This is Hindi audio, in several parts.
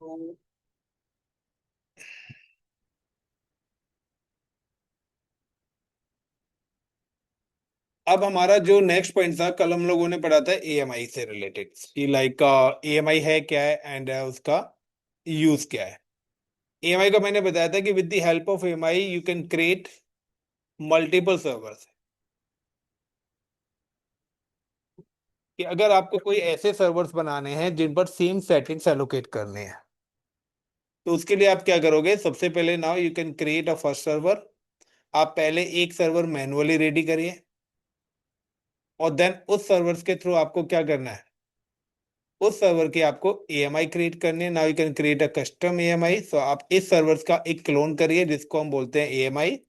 तो अब हमारा जो नेक्स्ट पॉइंट था, कल हम लोगों ने पढ़ा था एएमआई से रिलेटेड कि लाइक एएमआई है क्या है एंड उसका यूज क्या है। एएमआई का मैंने बताया था कि with the help of AMI you can create multiple servers. कि अगर आपको कोई ऐसे सर्वर्स बनाने हैं जिन पर सेम सेटिंग्स एलोकेट करने हैं, तो उसके लिए आप क्या करोगे? सबसे पहले now you can create a first server. आप पहले एक सर्वर मैन्युअली रेडी करिए और देन उस सर्वर्स के थ्रू आपको क्या करना है? उस सर्वर की आपको एएमआई क्रिएट करनी है। Now you can create a custom AMI. So आप इस सर्वर्स का एक क्लोन करिए जिसको हम बोलते हैं एएमआई,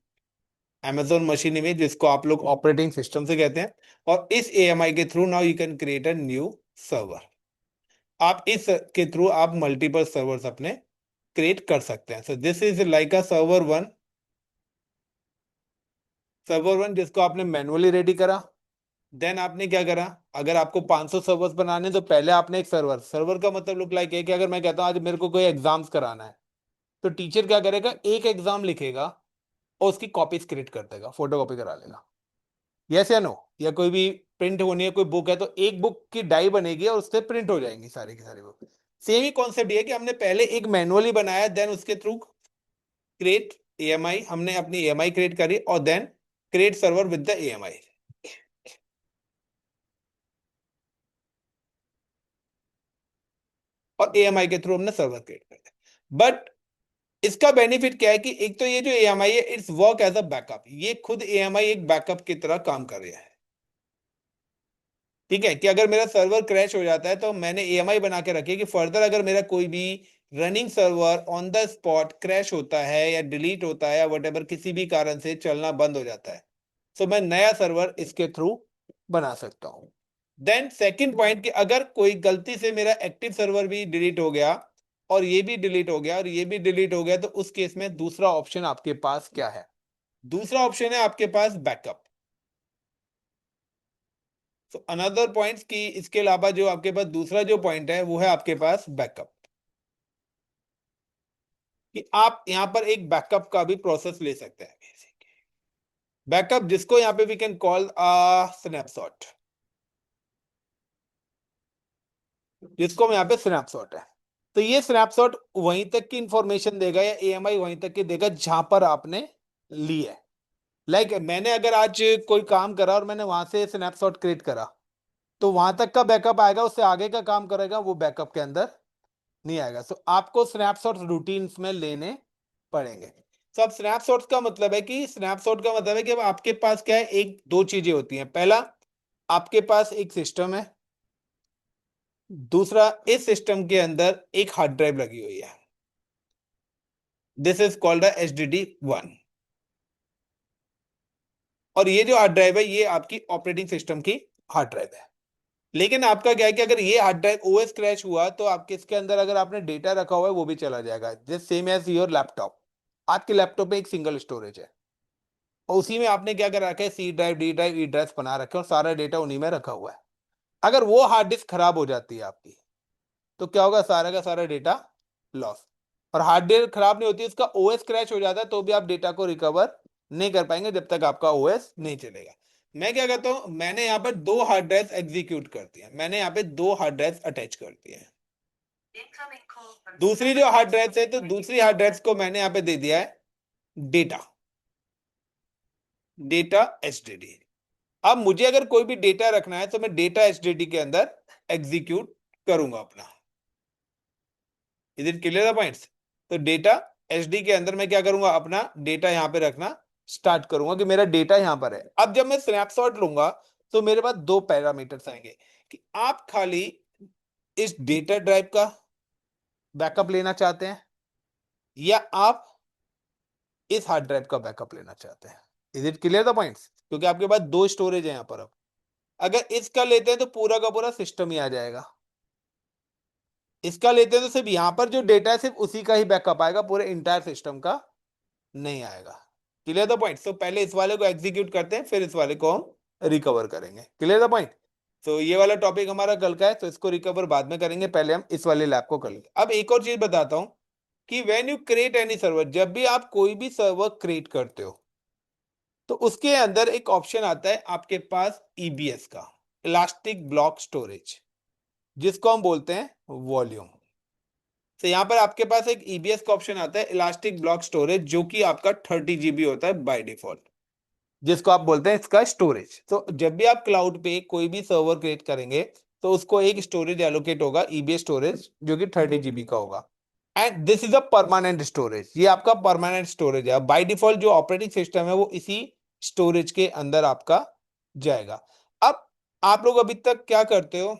Amazon मशीन इमेज, जिसको आप लोग ऑपरेटिंग सिस्टम से कहते हैं। और इस एएमआई के through now you can create a new server. आप इस के थ्रू आप मल्टीपल सर्वर्स अपने क्रिएट कर सकते हैं। So this is like a server one जिसको आपने मैनुअली रेडी करा। देन आपने क्या करा? अगर आपको 500 सर्वर्स बनाने हैं, तो पहले आपने एक सर्वर सर्वर का मतलब लुक लाइक है कि अगर मैं कहता हूं आज मेरे को कोई एग्जाम्स कराना है, तो टीचर क्या करेगा? एक एग्जाम लिखेगा और उसकी कॉपीज क्रिएट कर देगा, फोटो कॉपी करा लेगा। यस या नो? या कोई भी प्रिंट होनी है कोई बुक है, तो एक बुक की डाई बनेगी और उससे प्रिंट हो जाएंगी सारी की सारी बुक। सेम ही कॉन्सेप्ट ये है कि हमने पहले एक मैनुअली बनाया, देन उसके थ्रू क्रिएट एएमआई, हमने अपनी एएमआई क्रिएट करी और then create server with the AMI. और एएमआई के थ्रू हमने सर्वर क्रिएट कर दिया। बट इसका बेनिफिट क्या है कि एक तो ये जो एएमआई है it's work as a backup. ये खुद एएमआई एक बैकअप की तरह काम कर रहा है। ठीक है कि अगर मेरा सर्वर क्रैश हो जाता है तो मैंने एएमआई बना के रखी है कि फर्दर अगर मेरा कोई भी running server on the spot crash होता है या डिलीट होता है या वट किसी भी कारण से चलना बंद हो जाता है, तो मैं नया सर्वर इसके थ्रू बना सकता हूं। देन सेकंड पॉइंट कि अगर कोई गलती से मेरा एक्टिव सर्वर भी डिलीट हो गया और ये भी डिलीट हो गया और ये भी डिलीट हो गया, तो उस केस में दूसरा ऑप्शन आपके पास क्या है? दूसरा ऑप्शन है आपके पास बैकअप। तो अनदर पॉइंट्स की इसके अलावा जो आपके पास दूसरा जो पॉइंट है वो है आपके पास बैकअप। कि आप यहां पर एक बैकअप का भी प्रोसेस ले सकते हैं। बैकअप जिसको यहां पे वी कैन कॉल स्नैपशॉट, जिसको हम यहाँ पे स्नैपशॉट है। तो ये स्नैपशॉट वहीं तक की इंफॉर्मेशन देगा या एएमआई वहीं तक की देगा जहां पर आपने ली है। लाइक मैंने अगर आज कोई काम करा और मैंने वहां से स्नैपशॉट क्रिएट करा, तो वहां तक का बैकअप आएगा, उससे आगे का काम करेगा वो बैकअप के अंदर नहीं आएगा। सो आपको स्नैपशॉट रूटीन्स में लेने पड़ेंगे। तो अब स्नैपशॉट का मतलब है कि स्नैपशॉट का मतलब है कि अब आपके पास क्या है, एक दो चीजें होती हैं। पहला, आपके पास एक सिस्टम है। दूसरा, इस सिस्टम के अंदर एक हार्ड ड्राइव लगी हुई है। This is called HDD1। और ये जो हार्ड ड्राइव है ये आपकी ऑपरेटिंग सिस्टम की हार्ड ड्राइव है। लेकिन आपका क्या है कि अगर ये हार्ड ड्राइव ओएस क्रैश हुआ तो आपके इसके अंदर अगर आपने डेटा रखा हुआ है वो भी चला जाएगा। This same as your laptop. आपके लैपटॉप में एक सिंगल स्टोरेज है और उसी में आपने क्या कर रखा है, C drive, D drive, E drive बना रखे हैं और सारा डेटा उन्हीं में रखा हुआ है। अगर वो हार्ड डिस्क खराब हो जाती है आपकी, तो क्या होगा? सारा का सारा डेटा लॉस। और हार्ड डिस्क खराब नहीं होती, उसका ओएस क्रैश हो जाता है तो भी आप डेटा को रिकवर नहीं कर पाएंगे जब तक आपका ओएस नहीं चलेगा। मैं क्या कहता हूं, मैंने यहाँ पर दो हार्ड ड्राइव एग्जीक्यूट कर दिया, मैंने यहाँ पे दो हार्ड ड्राइव अटैच कर दिए हैं। दूसरी जो हार्ड ड्राइव है, तो दूसरी हार्ड ड्राइव को मैंने यहाँ पे दे दिया है डेटा, डेटा एचडीडी। अब मुझे अगर कोई भी डेटा रखना है तो मैं डेटा एचडीडी के अंदर एग्जीक्यूट करूंगा अपना। Is it clear the points? तो डेटा एचडी के अंदर मैं क्या करूंगा, अपना डेटा यहां पे रखना स्टार्ट करूंगा कि मेरा डेटा यहां पर है। अब जब मैं स्नैपशॉट लूंगा तो मेरे पास दो पैरामीटर्स आएंगे कि आप खाली इस डेटा ड्राइव का बैकअप लेना चाहते हैं या आप इस हार्ड ड्राइव का बैकअप लेना चाहते हैं। Is it clear the points? क्योंकि आपके पास दो स्टोरेज है यहां पर। अब अगर इसका लेते हैं तो पूरा का पूरा सिस्टम ही आ जाएगा। इसका लेते हैं तो सिर्फ यहां पर जो डेटा है सिर्फ उसी का ही बैकअप आएगा, पूरे इंटायर सिस्टम का नहीं आएगा। Clear the point? तो पहले इस वाले को एग्जीक्यूट करते हैं फिर इस वाले को हम रिकवर करेंगे। Clear the point? तो ये वाला टॉपिक हमारा कल का है, तो इसको रिकवर बाद में करेंगे, पहले हम इस वाले लैब को कर लेंगे। अब एक और चीज बताता हूँ कि when you create any server, जब भी आप कोई भी सर्वर क्रिएट करते हो तो उसके अंदर एक ऑप्शन आता है आपके पास ईबीएस का, इलास्टिक ब्लॉक स्टोरेज, जिसको हम बोलते हैं वॉल्यूम। तो यहाँ पर आपके पास एक ईबीएस का ऑप्शन आता है, इलास्टिक ब्लॉक स्टोरेज, जो कि आपका 30 GB होता है बाय डिफॉल्ट, जिसको आप बोलते हैं इसका स्टोरेज। तो जब भी आप क्लाउड पे कोई भी सर्वर क्रिएट करेंगे तो उसको एक स्टोरेज एलोकेट होगा, ईबीएस स्टोरेज, जो कि 30 GB का होगा। And this is a permanent storage, ये आपका परमानेंट स्टोरेज है। बाय डिफॉल्ट जो ऑपरेटिंग सिस्टम है वो इसी स्टोरेज के अंदर आपका जाएगा। अब आप लोग अभी तक क्या करते हो?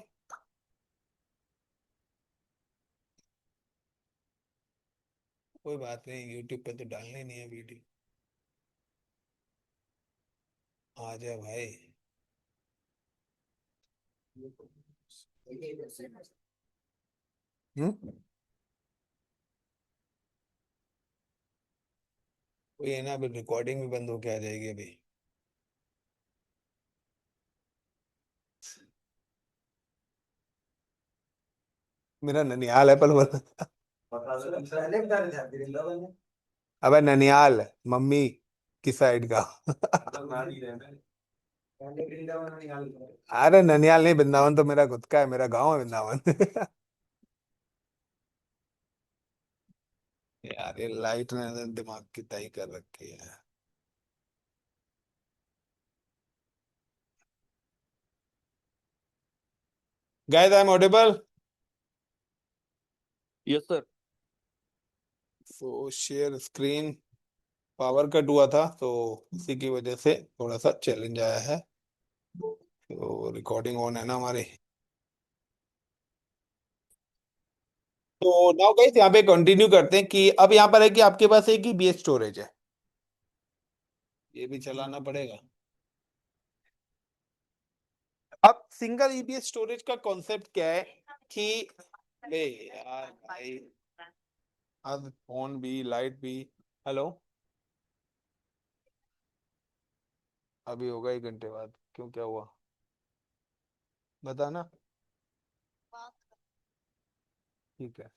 कोई बात नहीं, यूट्यूब पे तो डालने नहीं है वीडियो। आ जाए भाई। हम्म। कोई है ना, अभी रिकॉर्डिंग भी बंद होके आ जाएगी अभी। मेरा ननिहाल है पर अबे ननिहाल मम्मी की साइड का। अरे ननिहाल नहीं, वृंदावन तो मेरा खुद का है, मेरा गांव है वृंदावन। यार ये लाइट ने दिमाग की तय कर रखी है। Guys I am audible. Yes sir. So share screen, power cut हुआ था तो इसी की वजह से थोड़ा सा चैलेंज आया है। तो रिकॉर्डिंग ऑन है ना हमारी। तो नाउ गाइस यहाँ पे कंटिन्यू करते हैं कि अब यहाँ पर है कि आपके पास एक ही बीएस स्टोरेज है, ये भी चलाना पड़ेगा। अब सिंगल ईबीएस स्टोरेज का कॉन्सेप्ट क्या है कि, ले यार भाई, अब फोन भी लाइट भी। हेलो। अभी होगा 1 घंटे बाद, क्यों क्या हुआ? बताना। ठीक है।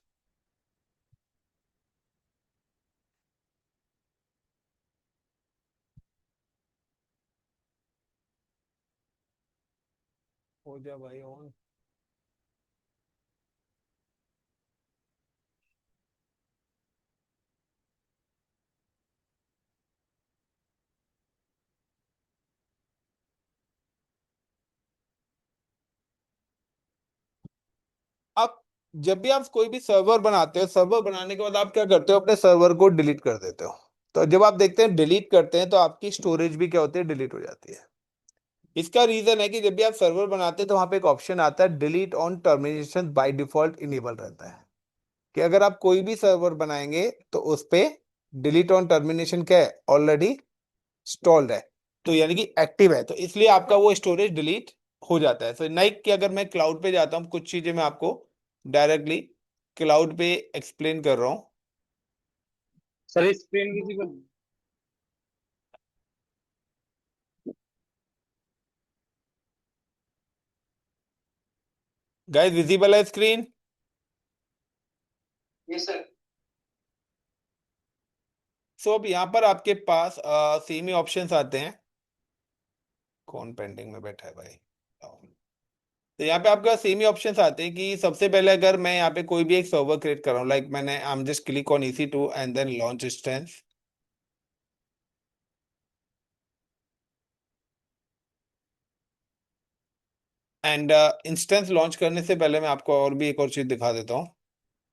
हो जा भाई ऑन। अब जब भी आप कोई भी सर्वर बनाते हो, सर्वर बनाने के बाद आप क्या करते हो, अपने सर्वर को डिलीट कर देते हो। तो जब आप देखते हैं डिलीट करते हैं तो आपकी स्टोरेज भी क्या होती है, डिलीट हो जाती है। इसका रीजन है कि जब भी आप सर्वर बनाते हैं तो वहां पे एक ऑप्शन आता है delete on termination, by default enable रहता है कि अगर आप कोई भी सर्वर बनाएंगे तो उस पे डिलीट ऑन टर्मिनेशन क्या है, ऑलरेडी इंस्टॉल्ड है, तो यानी कि एक्टिव है, तो इसलिए आपका वो स्टोरेज डिलीट हो जाता है। तो नाइक कि अगर मैं क्लाउड पे जाता हूँ, कुछ चीजें मैं आपको डायरेक्टली क्लाउड पे एक्सप्लेन कर रहा हूँ। Sir screen visible. Guys visible है स्क्रीन? Yes sir. सो अब यहाँ पर आपके पास सेम ही ऑप्शंस आते हैं। कौन पेंडिंग में बैठा है भाई? तो यहाँ पे आपका सेम ही ऑप्शंस आते हैं कि सबसे पहले अगर मैं यहाँ पे कोई भी एक सर्वर क्रिएट कर रहा हूँ, लाइक मैंने I am just click on EC2 and then launch instance. And instance launch करने से पहले मैं आपको और भी एक और चीज दिखा देता हूँ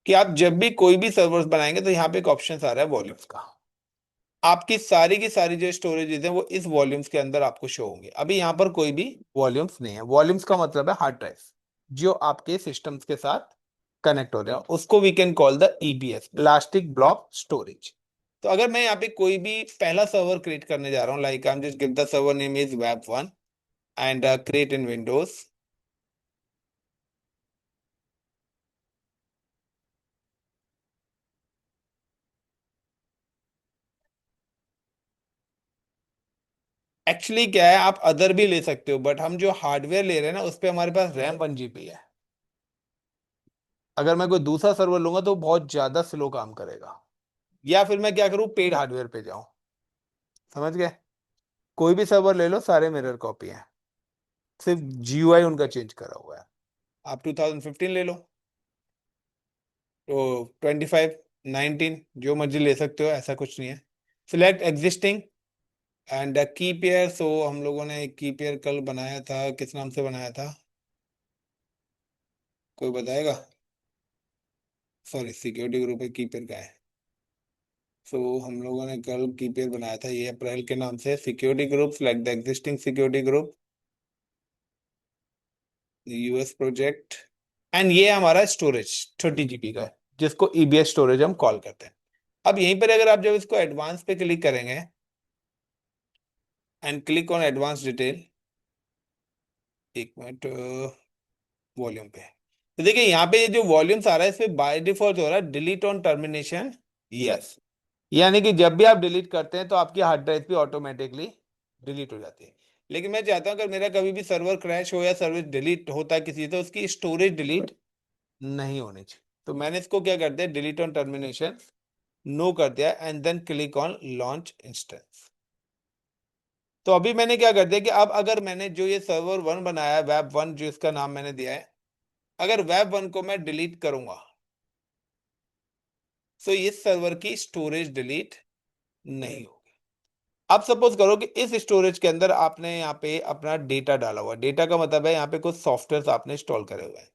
कि आप जब भी कोई भी सर्वर्स बनाएंगे तो यहाँ पे एक ऑप्शन आ रहा है वॉल्यूम्स का। आपकी सारी की सारी जो स्टोरेजेस है वो इस वॉल्यूम्स के अंदर आपको शो होंगे। अभी यहाँ पर कोई भी वॉल्यूम्स नहीं है। वॉल्यूम्स का मतलब है हार्ड ड्राइव जो आपके सिस्टम्स के साथ कनेक्ट हो रहे हैं, उसको we can call the EBS, elastic block storage. तो अगर मैं यहाँ पे कोई भी पहला सर्वर क्रिएट करने जा रहा हूँ, like I am just give the server name is वेब1 and create in Windows. Actually क्या है, आप अदर भी ले सकते हो, बट हम जो हार्डवेयर ले रहे हैं ना उस पे हमारे पास रैम 1 GB है। अगर मैं कोई दूसरा सर्वर लूंगा तो वो बहुत ज्यादा स्लो काम करेगा। या फिर मैं क्या करूँ, पेड हार्डवेयर पे जाऊं। समझ गए? कोई भी सर्वर ले लो, सारे मिरर कॉपी है, सिर्फ GUI उनका चेंज करा हुआ है। आप 2015 ले लो, तो 25, 19 जो मर्जी ले सकते हो, ऐसा कुछ नहीं है। सिलेक्ट एग्जिस्टिंग एंड की पेयर। सो हम लोगों ने एक की पेयर कल बनाया था, किस नाम से बनाया था, कोई बताएगा? सॉरी, सिक्योरिटी ग्रुप है, की पेयर का है। सो हम लोगों ने कल की पेयर बनाया था, ये अप्रैल के नाम से, security group, select the existing security group, US project. And ये हमारा स्टोरेज 30 GB का है, जिसको EBS स्टोरेज हम कॉल करते हैं। अब यहीं पर अगर आप जब इसको एडवांस पे क्लिक करेंगे and click on advance detail, एक मिनट, वॉल्यूम पे, तो देखिए यहाँ पे ये जो वॉल्यूम्स आ रहा है इसमें बाय डिफॉल्ट हो रहा है डिलीट ऑन टर्मिनेशन। यस, यानी कि जब भी आप डिलीट करते हैं तो आपकी हार्ड ड्राइव भी ऑटोमेटिकली डिलीट हो जाती है। लेकिन मैं चाहता हूँ अगर मेरा कभी भी सर्वर क्रैश हो या सर्वर डिलीट होता है किसी, तो उसकी स्टोरेज डिलीट नहीं होनी चाहिए। तो मैंने इसको क्या कर दिया, डिलीट ऑन टर्मिनेशन नो कर दिया and then click on launch instance. तो अभी मैंने क्या कर दिया कि अब अगर मैंने जो ये सर्वर 1 बनाया है, वेब 1 जो इसका नाम मैंने दिया है, अगर वेब 1 को मैं डिलीट करूंगा तो इस सर्वर की स्टोरेज डिलीट नहीं होगी। अब सपोज करो कि इस स्टोरेज के अंदर आपने यहाँ पे अपना डेटा डाला हुआ है। डेटा का मतलब है यहाँ पे कुछ सॉफ्टवेयर आपने इंस्टॉल करे हुए हैं।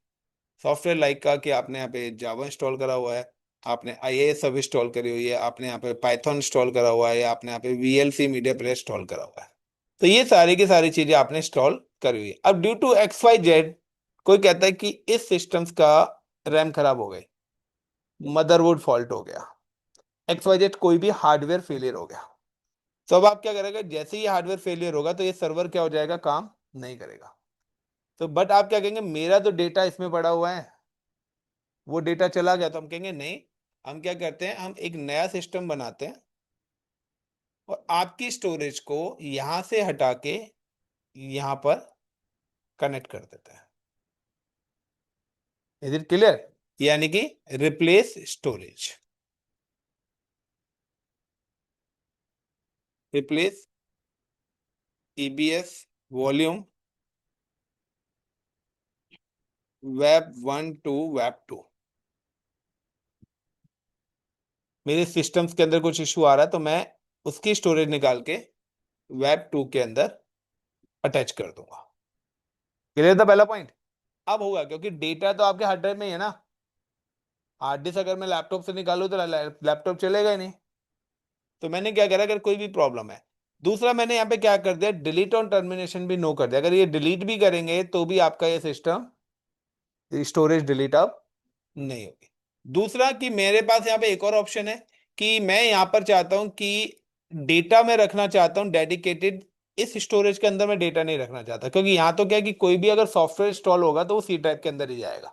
सॉफ्टवेयर लाइक का कि आपने यहाँ पे जावा इंस्टॉल करा हुआ है, आपने IIS सब इंस्टॉल करी हुई है, आपने यहाँ पे पाइथन इंस्टॉल करा हुआ है, या आपने यहाँ पे VLC मीडिया प्लेयर इंस्टॉल करा हुआ है। तो ये सारी की सारी चीजें आपने इंस्टॉल करी हुई है। अब ड्यू टू XYZ कोई कहता है कि इस सिस्टम्स का रैम खराब हो गई, मदरबोर्ड फॉल्ट हो गया, XYZ कोई भी हार्डवेयर फेलियर हो गया, तो अब आप क्या करेंगे, जैसे ही हार्डवेयर फेलियर होगा तो ये सर्वर क्या हो जाएगा, काम नहीं करेगा। तो बट आप क्या कहेंगे, मेरा तो डेटा इसमें पड़ा हुआ है, वो डेटा चला गया, तो हम कहेंगे नहीं, हम क्या करते हैं, हम एक नया सिस्टम बनाते हैं और आपकी स्टोरेज को यहां से हटा के यहां पर कनेक्ट कर देते हैं। Is it clear? यानी कि replace storage, replace EBS volume web 1 two web 2। मेरे सिस्टम्स के अंदर कुछ इशू आ रहा है तो मैं उसकी स्टोरेज निकाल के वेब 2 के अंदर अटैच कर दूंगा। क्लियर था पहला पॉइंट? अब होगा क्योंकि डेटा तो आपके हार्ड ड्राइव में ही है ना, हार्ड डिस्क अगर मैं लैपटॉप से निकालूं तो लैपटॉप चलेगा ही नहीं। तो मैंने क्या करा, अगर कोई भी प्रॉब्लम है, दूसरा मैंने यहाँ पे क्या कर दिया, डिलीट ऑन टर्मिनेशन भी नो कर दिया। अगर ये डिलीट भी करेंगे तो भी आपका ये सिस्टम स्टोरेज डिलीट अब नहीं होगी। दूसरा कि मेरे पास यहाँ पे एक और ऑप्शन है कि मैं यहाँ पर चाहता हूँ कि डेटा में रखना चाहता हूँ डेडिकेटेड, इस स्टोरेज के अंदर मैं डेटा नहीं रखना चाहता, क्योंकि यहाँ तो क्या है कि कोई भी अगर सॉफ्टवेयर इंस्टॉल होगा तो वो C ड्राइव के अंदर ही जाएगा।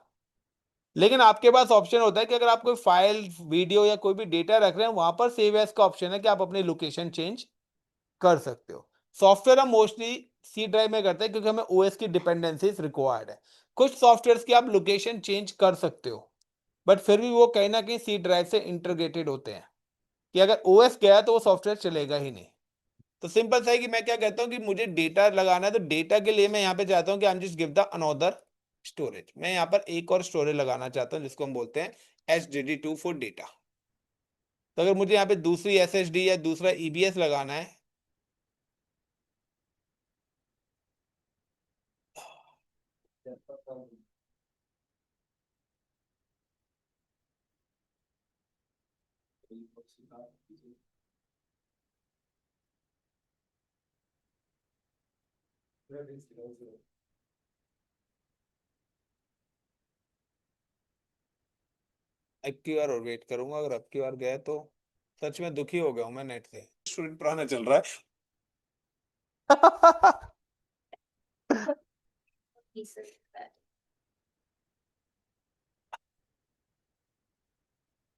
लेकिन आपके पास ऑप्शन होता है कि अगर आप कोई फाइल, वीडियो या कोई भी डेटा रख रहे हैं, वहां पर सेव एज का ऑप्शन है कि आप अपनी लोकेशन चेंज कर सकते हो। सॉफ्टवेयर हम मोस्टली C ड्राइव में करते हैं क्योंकि हमें OS की डिपेंडेंसीज रिक्वायर्ड है। कुछ सॉफ्टवेयर की आप लोकेशन चेंज कर सकते हो, बट फिर भी वो कहीं ना कहीं C ड्राइव से इंटीग्रेटेड होते हैं, कि अगर OS गया तो वो सॉफ्टवेयर चलेगा ही नहीं। तो सिंपल सा है कि मैं क्या कहता हूँ कि मुझे डेटा लगाना है, तो डेटा के लिए मैं यहाँ पे चाहता हूँ कि I am just give the another storage. मैं यहाँ पर एक और स्टोरेज लगाना चाहता हूँ जिसको हम बोलते हैं HDD2 फॉर डेटा। तो अगर मुझे यहाँ पे दूसरी SSD या दूसरा EBS लगाना है, अब की बार और वेट करूंगा, अगर अब की बार गया तो सच में दुखी हो गया हूँ मैं नेट से, स्टूडेंट पुराना चल रहा है।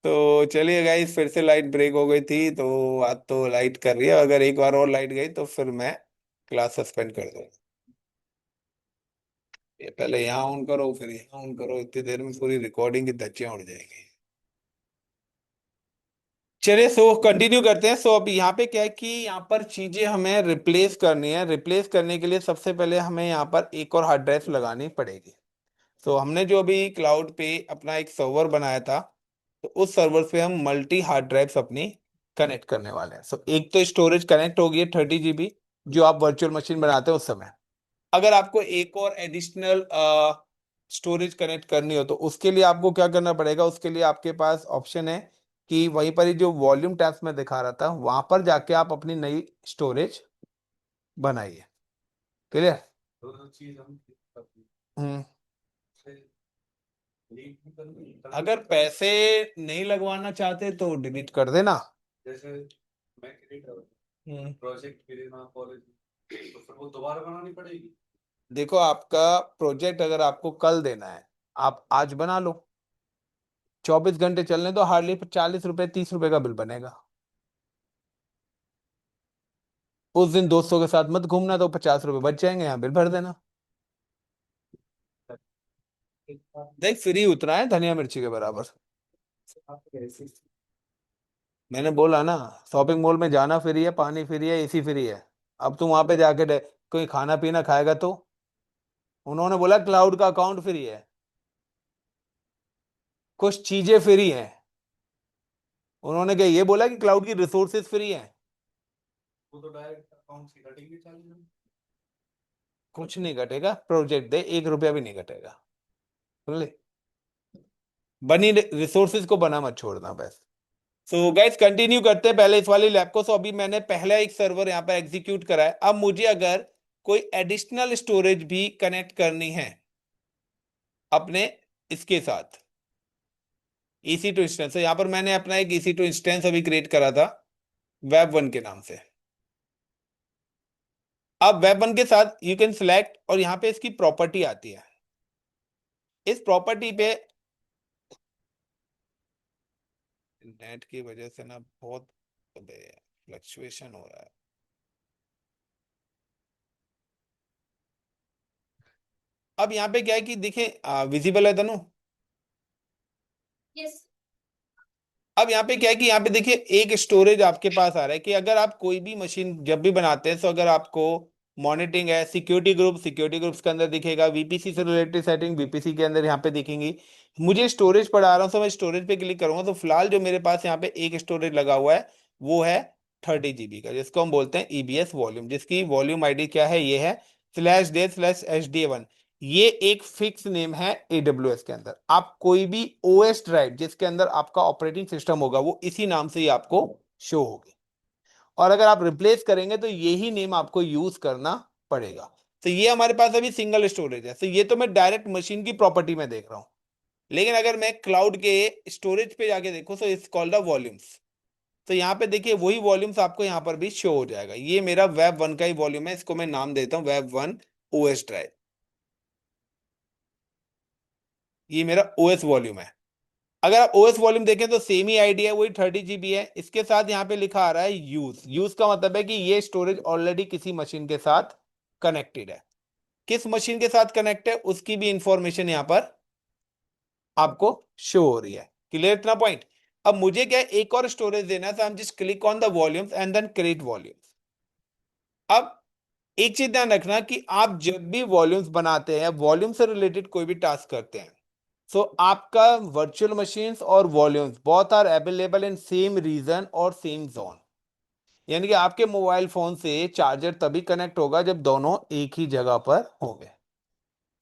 तो चलिए गाइस, फिर से लाइट ब्रेक हो गई थी, तो आज तो लाइट कर रही है, अगर एक बार और लाइट गई तो फिर मैं क्लास सस्पेंड कर दो। ये पहले यहाँ ऑन करो फिर यहाँ ऑन करो, इतनी देर में पूरी रिकॉर्डिंग की धज्जियां उड़ जाएगी। चलिए सो कंटिन्यू करते हैं। सो अब यहाँ पे क्या है कि यहाँ पर चीजें हमें रिप्लेस करनी है। रिप्लेस करने के लिए सबसे पहले हमें यहाँ पर एक और हार्ड ड्राइव लगानी पड़ेगी। तो हमने जो अभी क्लाउड पे अपना एक सर्वर बनाया था, तो उस सर्वर पे हम मल्टी हार्ड ड्राइव्स अपनी कनेक्ट करने वाले हैं। सो एक तो स्टोरेज कनेक्ट होगी 30 GB, जो आप वर्चुअल मशीन बनाते हो उस समय। अगर आपको एक और एडिशनल स्टोरेज कनेक्ट करनी हो तो उसके लिए आपको क्या करना पड़ेगा, उसके लिए आपके पास ऑप्शन है कि वहीं पर ही जो वॉल्यूम टैब्स में दिखा रहा था वहां पर जाके आप अपनी नई स्टोरेज बनाइए। क्लियर? दोनों चीज हम हम्म अगर पैसे नहीं लगवाना चाहते तो डिलीट कर देना। जैसे मैं क्रिएट प्रोजेक्ट के लिए ना कॉलेज, तो फिर वो दोबारा बनानी पड़ेगी। देखो आपका प्रोजेक्ट अगर आपको कल देना है, आप आज बना लो। 24 घंटे चलने तो हार्डली 40 रुपए 30 रुपए का बिल बनेगा। उस दिन दोस्तों के साथ मत घूमना, तो 50 रुपए बच जाएंगे, यहाँ बिल भर देना। देख फ्री उतना है धनिया मिर्ची के बराबर। मैंने बोला ना, शॉपिंग मॉल में जाना फ्री है, पानी फ्री है, एसी फ्री है। अब तुम वहां पे जाके कोई खाना पीना खाएगा तो? उन्होंने बोला क्लाउड का अकाउंट फ्री है, कुछ चीजें फ्री हैं। उन्होंने क्या ये बोला कि क्लाउड की रिसोर्सेज फ्री हैं? वो तो डायरेक्ट अकाउंट से कटेंगे 40। कुछ नहीं घटेगा, प्रोजेक्ट दे 1 रुपया भी नहीं घटेगा। समझे? बनी रिसोर्सेज को बना मत छोड़ना बस। सो गाइस कंटिन्यू करते हैं पहले इस वाली लैब को। सो अभी मैंने पहला एक सर्वर यहाँ पर एग्जीक्यूट करा है। अब मुझे अगर कोई एडिशनल स्टोरेज भी कनेक्ट करनी है अपने इसके साथ, EC2 इंस्टेंस, तो यहाँ पर मैंने अपना एक EC2 इंस्टेंस अभी क्रिएट करा था वेब 1 के नाम से। अब वेब 1 के साथ यू कैन सिलेक्ट, और यहाँ पे इसकी प्रॉपर्टी आती है। इस प्रॉपर्टी पे नेट की वजह से ना बहुत फ्लक्चुएशन हो रहा है। अब यहाँ पे क्या है कि देखिए विजिबल है तनु? यस। अब यहाँ पे क्या है कि यहाँ पे देखिए एक स्टोरेज आपके पास आ रहा है कि अगर आप कोई भी मशीन जब भी बनाते हैं, तो अगर आपको मॉनिटरिंग है, सिक्योरिटी ग्रुप्स के अंदर दिखेगा, VPC से रिलेटेड सेटिंग VPC के अंदर यहाँ पे दिखेंगी। मुझे स्टोरेज पढ़ा रहा हूँ, तो मैं स्टोरेज पे क्लिक करूंगा तो फिलहाल जो मेरे पास यहाँ पे एक स्टोरेज लगा हुआ है वो है 30 GB का, जिसको हम बोलते हैं EBS वॉल्यूम, जिसकी वॉल्यूम ID क्या है, ये है /d/HD1। ये एक फिक्स नेम है AWS के अंदर। आप कोई भी OS ड्राइव जिसके अंदर आपका ऑपरेटिंग सिस्टम होगा वो इसी नाम से ही आपको शो होगी। और अगर आप रिप्लेस करेंगे तो यही नेम आपको यूज करना पड़ेगा। तो ये हमारे पास अभी सिंगल स्टोरेज है, तो ये तो मैं डायरेक्ट मशीन की प्रॉपर्टी में देख रहा हूं। लेकिन अगर मैं क्लाउड के स्टोरेज पे जाके देखूं तो इट्स कॉल्ड द वॉल्यूम्स। तो यहाँ पे देखिए वही वॉल्यूम्स आपको यहाँ पर भी शो हो जाएगा। ये मेरा वेब 1 का ही वॉल्यूम है, इसको मैं नाम देता हूँ वेब 1 OS ड्राइव। ये मेरा OS वॉल्यूम है। अगर आप OS वॉल्यूम देखें तो सेम ही आईडी है, वही 30 GB है। इसके साथ यहाँ पे लिखा आ रहा है यूज का मतलब है कि ये स्टोरेज ऑलरेडी किसी मशीन के साथ कनेक्टेड है। किस मशीन के साथ कनेक्ट है उसकी भी इंफॉर्मेशन यहाँ पर आपको शो हो रही है। क्लियर इतना पॉइंट? अब मुझे क्या है, एक और स्टोरेज देना है, तो हम just click on the volumes and then create volumes. अब एक चीज ध्यान रखना कि आप जब भी वॉल्यूम्स बनाते हैं, वॉल्यूम से रिलेटेड कोई भी टास्क करते हैं, सो आपका वर्चुअल मशीन्स और volumes both are available in same region और सेम जोन। यानी कि आपके मोबाइल फोन से चार्जर तभी कनेक्ट होगा जब दोनों एक ही जगह पर होंगे।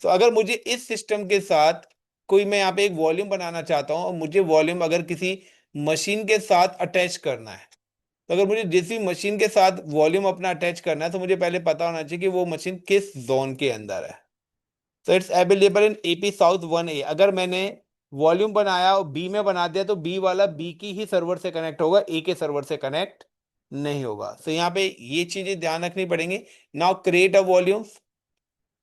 तो अगर मुझे इस सिस्टम के साथ कोई, मैं यहाँ पे एक वॉल्यूम बनाना चाहता हूँ और मुझे वॉल्यूम अगर किसी मशीन के साथ अटैच करना है, तो अगर मुझे जिस भी मशीन के साथ वॉल्यूम अपना अटैच करना है तो मुझे पहले पता होना चाहिए कि वो मशीन किस जोन के अंदर है। तो it's available in AP south 1A। अगर मैंने वॉल्यूम बनाया और बी में बना दिया तो बी वाला बी की ही सर्वर से कनेक्ट होगा, ए के सर्वर से कनेक्ट नहीं होगा। तो यहाँ पे ये चीजें ध्यान रखनी पड़ेंगी। Now create a volumes,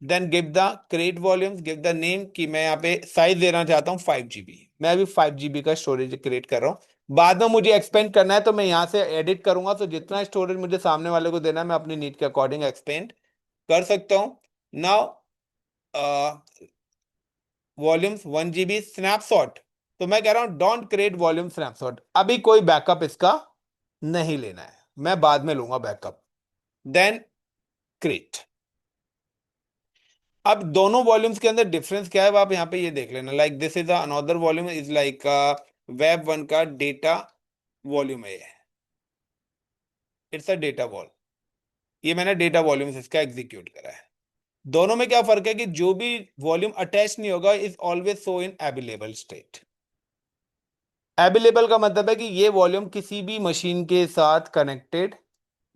then give the create volumes, give the name कि मैं यहाँ पे साइज देना चाहता हूँ 5 GB। मैं अभी 5 GB का स्टोरेज क्रिएट कर रहा हूँ। बाद में मुझे एक्सपेंड करना है तो मैं यहाँ से एडिट करूंगा, तो जितना स्टोरेज मुझे सामने वाले को देना है मैं अपनी नीड के अकॉर्डिंग एक्सपेंड कर सकता हूँ। नाउ वॉल्यूम्स 1 GB स्नैपशॉट, तो मैं कह रहा हूं डोंट क्रिएट वॉल्यूम स्नैपशॉट, अभी कोई बैकअप इसका नहीं लेना है, मैं बाद में लूंगा बैकअप। Then create. अब दोनों वॉल्यूम्स के अंदर डिफरेंस क्या है वो आप यहाँ पे ये देख लेना, like this is another volume is like web one का डेटा वॉल्यूम है, इट्स अ डेटा वॉल, ये मैंने डेटा वॉल्यूम इसका एग्जीक्यूट करा है। दोनों में क्या फर्क है कि जो भी वॉल्यूम अटैच नहीं होगा is always so in available state. Available का मतलब है कि ये वॉल्यूम किसी भी मशीन के साथ कनेक्टेड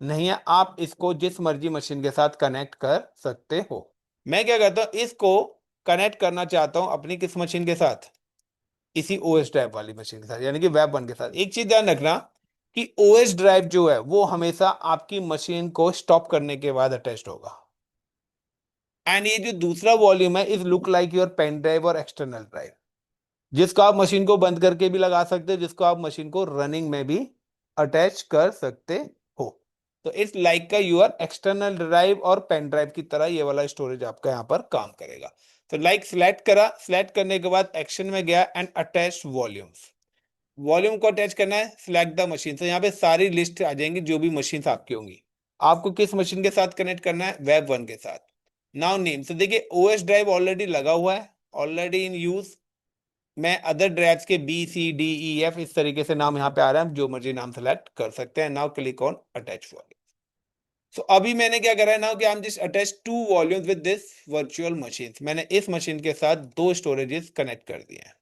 नहीं है, आप इसको जिस मर्जी मशीन के साथ कनेक्ट कर सकते हो। मैं क्या करता हूं, इसको कनेक्ट करना चाहता हूं अपनी किस मशीन के साथ, इसी ओएस ड्राइव वाली मशीन के साथ, यानी कि वेब वन के साथ। एक चीज ध्यान रखना कि ओएस ड्राइव जो है वो हमेशा आपकी मशीन को स्टॉप करने के बाद अटैच्ड होगा। एंड ये जो दूसरा वॉल्यूम है is look like your pen drive और एक्सटर्नल ड्राइव, जिसको आप मशीन को बंद करके भी लगा सकते हो, जिसको आप मशीन को रनिंग में भी अटैच कर सकते हो। तो इट्स लाइक का यूर एक्सटर्नल ड्राइव और पेन ड्राइव की तरह ये वाला स्टोरेज आपका यहाँ पर काम करेगा। तो लाइक सिलेक्ट करा, सिलेक्ट करने के बाद एक्शन में गया एंड अटैच वॉल्यूम्स, वॉल्यूम को अटैच करना है, सिलेक्ट द मशीन, तो यहाँ पे सारी लिस्ट आ जाएंगी जो भी मशीन आपकी होंगी। आपको किस मशीन के साथ कनेक्ट करना है, वेब वन के साथ। नाउ नेम, तो देखिए ओएस ड्राइव ऑलरेडी लगा हुआ है, ऑलरेडी इन यूज। मैं अदर ड्राइव्स के B C D E F इस तरीके से नाम यहाँ पे आ रहा है, जो मर्जी नाम सेलेक्ट कर सकते हैं। Now click on attach volume. So अभी मैंने क्या करा है नाउ कि I am just attach two volumes with this virtual machine, मैंने इस मशीन के साथ दो स्टोरेजेस कनेक्ट कर दिए हैं।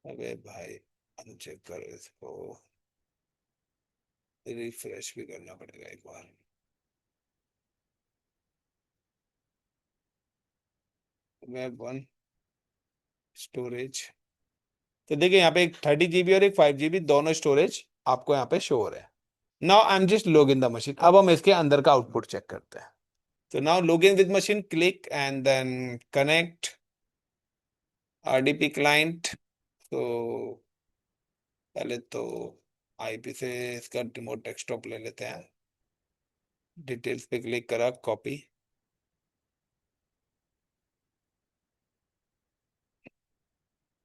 अबे भाई अनचेक करो इसको, रिफ्रेश भी करना पड़ेगा एक बार। वेब वन स्टोरेज, तो देखिए यहाँ पे एक 30 GB और एक 5 GB दोनों स्टोरेज आपको यहाँ पे शो हो रहे हैं। Now I am just log in the machine, अब हम इसके अंदर का आउटपुट चेक करते हैं। तो now log in with machine, click and then connect RDP client. तो पहले तो IP से इसका रिमोट डेस्कटॉप ले लेते हैं, डिटेल्स पे क्लिक करा, कॉपी।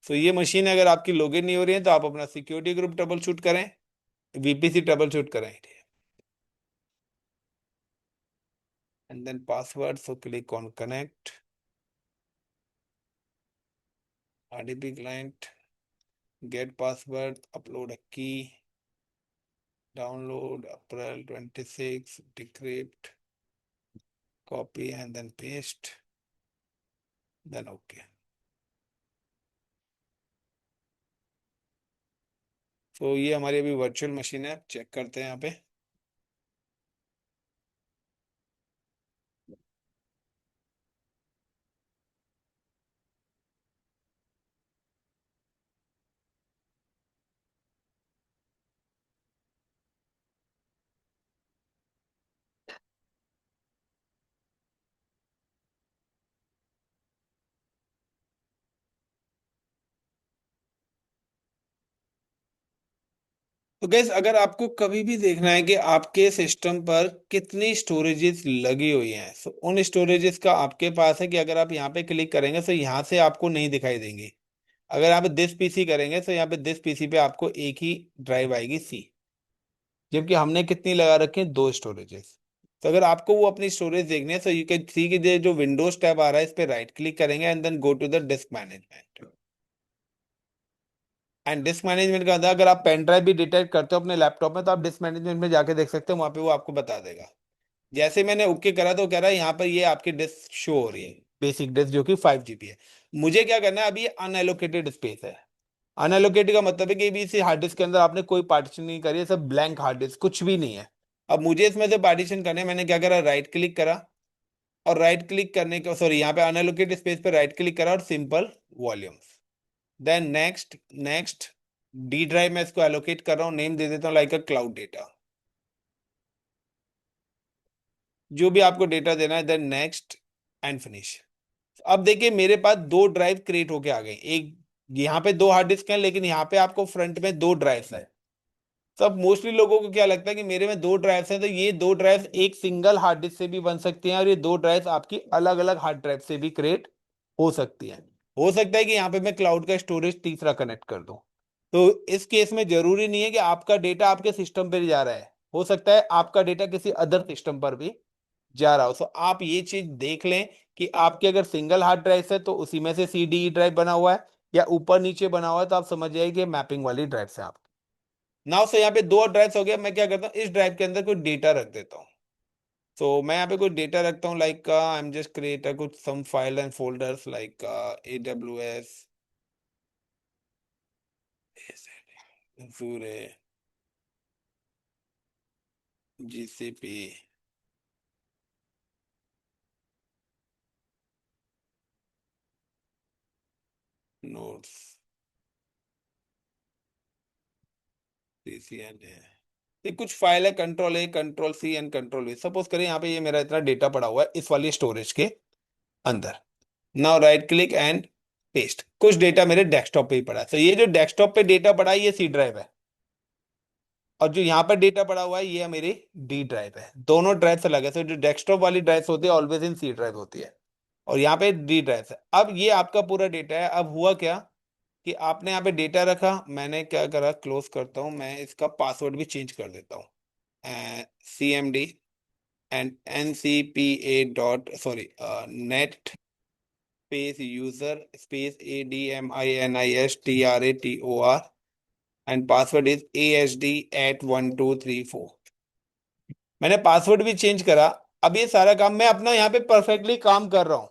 तो ये मशीन अगर आपकी लॉगिन नहीं हो रही है तो आप अपना सिक्योरिटी ग्रुप ट्रबल शूट करें, VPC ट्रबल शूट करें, and then password, so click on connect RDP client, get password, upload a key, download April 26, decrypt, copy and then paste, then okay. तो ये हमारी अभी वर्चुअल मशीन है, चेक करते हैं यहाँ पे। तो गैस अगर आपको कभी भी देखना है कि आपके सिस्टम पर कितनी स्टोरेजेस लगी हुई हैं, तो उन स्टोरेजेस का आपके पास है कि अगर आप यहाँ पे क्लिक करेंगे तो यहाँ से आपको नहीं दिखाई देंगी। अगर यहाँ पे दिस पीसी करेंगे तो यहाँ पे दिस पीसी पे आपको एक ही ड्राइव आएगी C, जबकि हमने कितनी लगा रखी है, दो स्टोरेजेस। तो अगर आपको वो अपनी स्टोरेज देखनी है तो यू कैन सी कि जो विंडोज टैब आ रहा है इस पे राइट क्लिक करेंगे and then go to the disk management. And disk management का अंदर अगर आप पेन ड्राइव भी डिटेक्ट करते हो अपने लैपटॉप में तो आप डिस्क मैनेजमेंट में जाके देख सकते हो, वहां पे वो आपको बता देगा। जैसे मैंने ओके करा तो कह रहा है यहाँ पर ये आपकी डिस्क शो हो रही है, बेसिक डिस्क जो कि 5 GB है। मुझे क्या करना है, अभी ये अनएलोकेटेड स्पेस है। अनएलोकेटेड का मतलब है कि अभी इसी हार्ड डिस्क के अंदर आपने कोई पार्टीशन नहीं करी है, सब ब्लैंक हार्ड डिस्क, कुछ भी नहीं है। अब मुझे इसमें से पार्टीशन करने मैंने क्या करा, राइट क्लिक करा, और राइट क्लिक करने के सॉरी यहाँ पे अनएलोकेटेड स्पेस पे राइट क्लिक करा और simple volumes, then next next. D drive में इसको एलोकेट कर रहा हूँ, नेम दे देता हूँ लाइक अ क्लाउड डेटा, जो भी आपको डेटा देना है, देन नेक्स्ट एंड फिनिश। अब देखिए मेरे पास दो ड्राइव क्रिएट होके आ गई, एक यहाँ पे दो हार्ड डिस्क हैं, लेकिन यहाँ पे आपको फ्रंट में दो ड्राइव्स है। सब मोस्टली लोगों को क्या लगता है कि मेरे में दो ड्राइव्स हैं, तो ये दो ड्राइव्स एक सिंगल हार्ड डिस्क से भी बन सकती हैं, और ये दो ड्राइव्स आपकी अलग अलग हार्ड ड्राइव से भी क्रिएट हो सकती हैं। हो सकता है कि यहाँ पे मैं क्लाउड का स्टोरेज तीसरा कनेक्ट कर दूं। तो इस केस में जरूरी नहीं है कि आपका डेटा आपके सिस्टम पर जा रहा है, हो सकता है आपका डेटा किसी अदर सिस्टम पर भी जा रहा हो। सो आप ये चीज देख लें कि आपके अगर सिंगल हार्ड ड्राइव है तो उसी में से सीडीई ड्राइव बना हुआ है, या ऊपर नीचे बना हुआ है, तो आप समझ जाइए कि मैपिंग वाली ड्राइव से आप। नाउ से यहाँ पे दो ड्राइव्स हो गया, मैं क्या करता हूँ इस ड्राइव के अंदर कोई डेटा रख देता हूँ। सो मैं यहाँ पे कोई डेटा रखता हूँ, like I am just create कुछ some file and folders like AWS, Azure, GCP, notes, CCNA। ये कुछ फाइल है, control A, control C and control V। Suppose करें यहाँ पे ये मेरा इतना डेटा पड़ा हुआ है इस वाली स्टोरेज के अंदर। Now right click and paste. कुछ डेटा मेरे डेस्कटॉप पे ही पड़ा है, तो ये जो डेस्कटॉप पे डेटा पड़ा है ये C ड्राइव है, और जो यहाँ पर डेटा पड़ा हुआ है ये मेरी D ड्राइव है। दोनों ड्राइव से लगे, तो जो डेस्कटॉप वाली ड्राइव होती है ऑलवेज इन C ड्राइव होती है, और यहाँ पे D ड्राइव है। अब ये आपका पूरा डेटा है। अब हुआ क्या कि आपने यहाँ पे डेटा रखा, मैंने क्या करा, क्लोज करता हूँ, मैं इसका पासवर्ड भी चेंज कर देता हूँ। CMD and NCPA dot sorry net space user space ADMINISTRATOR and password is ASD@1234। मैंने पासवर्ड भी चेंज करा। अब ये सारा काम मैं अपना यहाँ पे परफेक्टली काम कर रहा हूँ।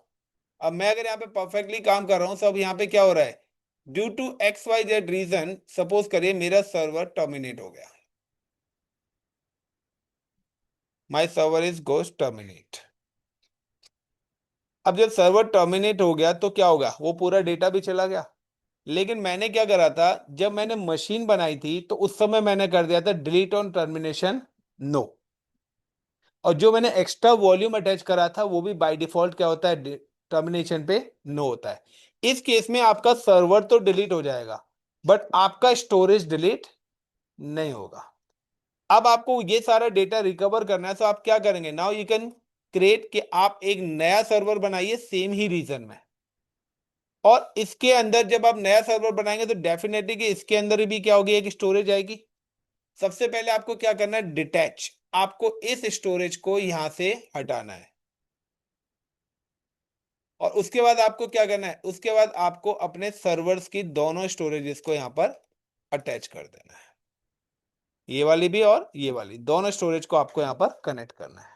अब मैं अगर यहाँ पे परफेक्टली काम कर रहा हूँ, तो अब यहाँ पे क्या हो रहा है, due to XYZ reason, suppose करिए मेरा सर्वर टर्मिनेट हो गया, my server is goes terminate. अब जब सर्वर टर्मिनेट हो गया तो क्या होगा, वो पूरा डेटा भी चला गया। लेकिन मैंने क्या करा था, जब मैंने मशीन बनाई थी तो उस समय मैंने कर दिया था डिलीट ऑन टर्मिनेशन नो, और जो मैंने एक्स्ट्रा वॉल्यूम अटैच करा था वो भी बाय डिफॉल्ट क्या होता है, टर्मिनेशन पे नो होता है। इस केस में आपका सर्वर तो डिलीट हो जाएगा, बट आपका स्टोरेज डिलीट नहीं होगा। अब आपको ये सारा डेटा रिकवर करना है, तो आप क्या करेंगे, नाउ यू कैन क्रिएट कि आप एक नया सर्वर बनाइए सेम ही रीजन में, और इसके अंदर जब आप नया सर्वर बनाएंगे तो डेफिनेटली कि इसके अंदर भी क्या होगी, एक स्टोरेज आएगी। सबसे पहले आपको क्या करना है, डिटैच, आपको इस स्टोरेज को यहां से हटाना है, और उसके बाद आपको क्या करना है, उसके बाद आपको अपने सर्वर्स की दोनों स्टोरेजेस को यहां पर अटैच कर देना है, ये वाली भी और ये वाली दोनों स्टोरेज को आपको यहां पर कनेक्ट करना है।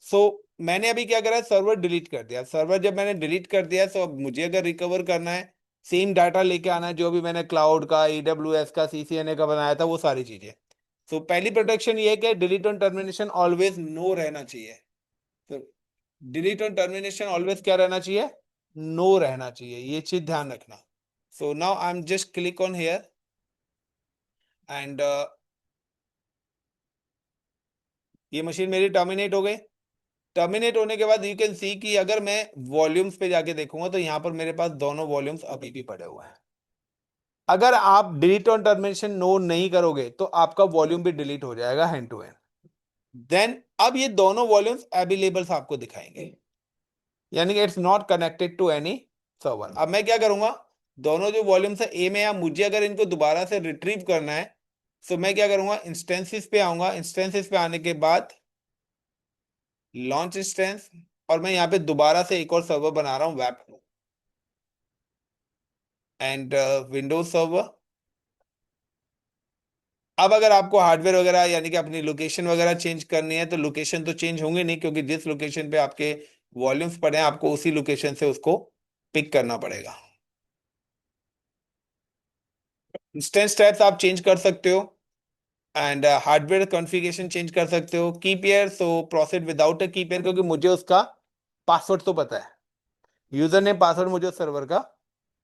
सो मैंने अभी क्या करा, सर्वर डिलीट कर दिया। सर्वर जब मैंने डिलीट कर दिया, तो अब मुझे अगर रिकवर करना है, सेम डाटा लेके आना है जो भी मैंने क्लाउड का, AWS का, CCNA का बनाया था, वो सारी चीजें। सो पहली प्रोटेक्शन ये है कि delete on termination always no रहना चाहिए। तो डिलीट ऑन टर्मिनेशन ऑलवेज क्या रहना चाहिए, नो रहना चाहिए, ये चीज ध्यान रखना। So now I am just click on here and ये मशीन मेरी टर्मिनेट हो गई। टर्मिनेट होने के बाद यू कैन सी कि अगर मैं वॉल्यूम्स पे जाके देखूंगा तो यहाँ पर मेरे पास दोनों वॉल्यूम्स अभी भी पड़े हुए हैं। अगर आप डिलीट ऑन टर्मिनेशन नो नहीं करोगे तो आपका वॉल्यूम भी डिलीट हो जाएगा हैंड टू हैंड। देन अब ये दोनों वॉल्यूम्स अवेलेबल आपको दिखाएंगे, यानी कि it's not connected to any server. अब मैं क्या करूंगा, दोनों जो वॉल्यूम्स है ए में, या मुझे अगर इनको दोबारा से रिट्रीव करना है, तो मैं क्या करूंगा, इंस्टेंसेस पे आऊंगा। इंस्टेंसेस पे आने के बाद लॉन्च इंस्टेंस, और मैं यहाँ पे दोबारा से एक और सर्वर बना रहा हूँ, वेब एंड विंडोज सर्वर। अब अगर आपको हार्डवेयर वगैरह यानी कि अपनी लोकेशन वगैरह चेंज करनी है, तो लोकेशन तो चेंज होंगे नहीं, क्योंकि जिस लोकेशन पे आपके वॉल्यूम्स पड़े हैं आपको उसी लोकेशन से उसको पिक करना पड़ेगा। इंस्टेंस टाइप्स आप चेंज कर सकते हो, एंड हार्डवेयर कॉन्फ़िगरेशन चेंज कर सकते हो। की pair, so proceed without a key pair, क्योंकि मुझे उसका पासवर्ड तो पता है, यूजर नेम पासवर्ड मुझे सर्वर का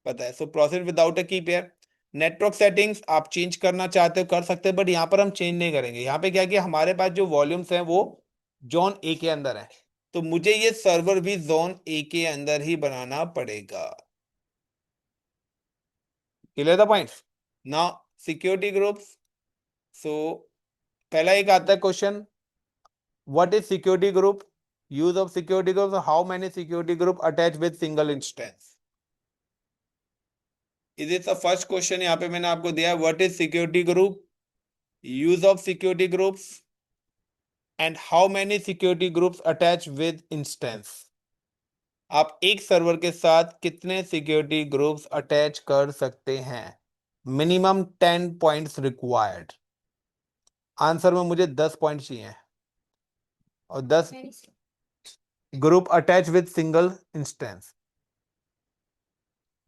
पता है। सो proceed without a key pair. Network settings आप चेंज करना चाहते हो कर सकते हो, बट यहाँ पर हम चेंज नहीं करेंगे। यहाँ पे क्या है कि हमारे पास जो वॉल्यूम्स हैं वो जोन ए के अंदर है, तो मुझे ये सर्वर भी जोन ए के अंदर ही बनाना पड़ेगा। Clear the point? Now security groups. So पहला एक आता है question, what is security group, use of security group, how many security group attach with single instance. Is it the first question यहाँ पे मैंने आपको दिया, what is security group, use of security groups and how many security groups attach with instance. आप एक सर्वर के साथ कितने सिक्योरिटी ग्रुप्स अटैच कर सकते हैं? Minimum 10 points required. आंसर में मुझे 10 पॉइंट चाहिए, और 10 group attach with single instance.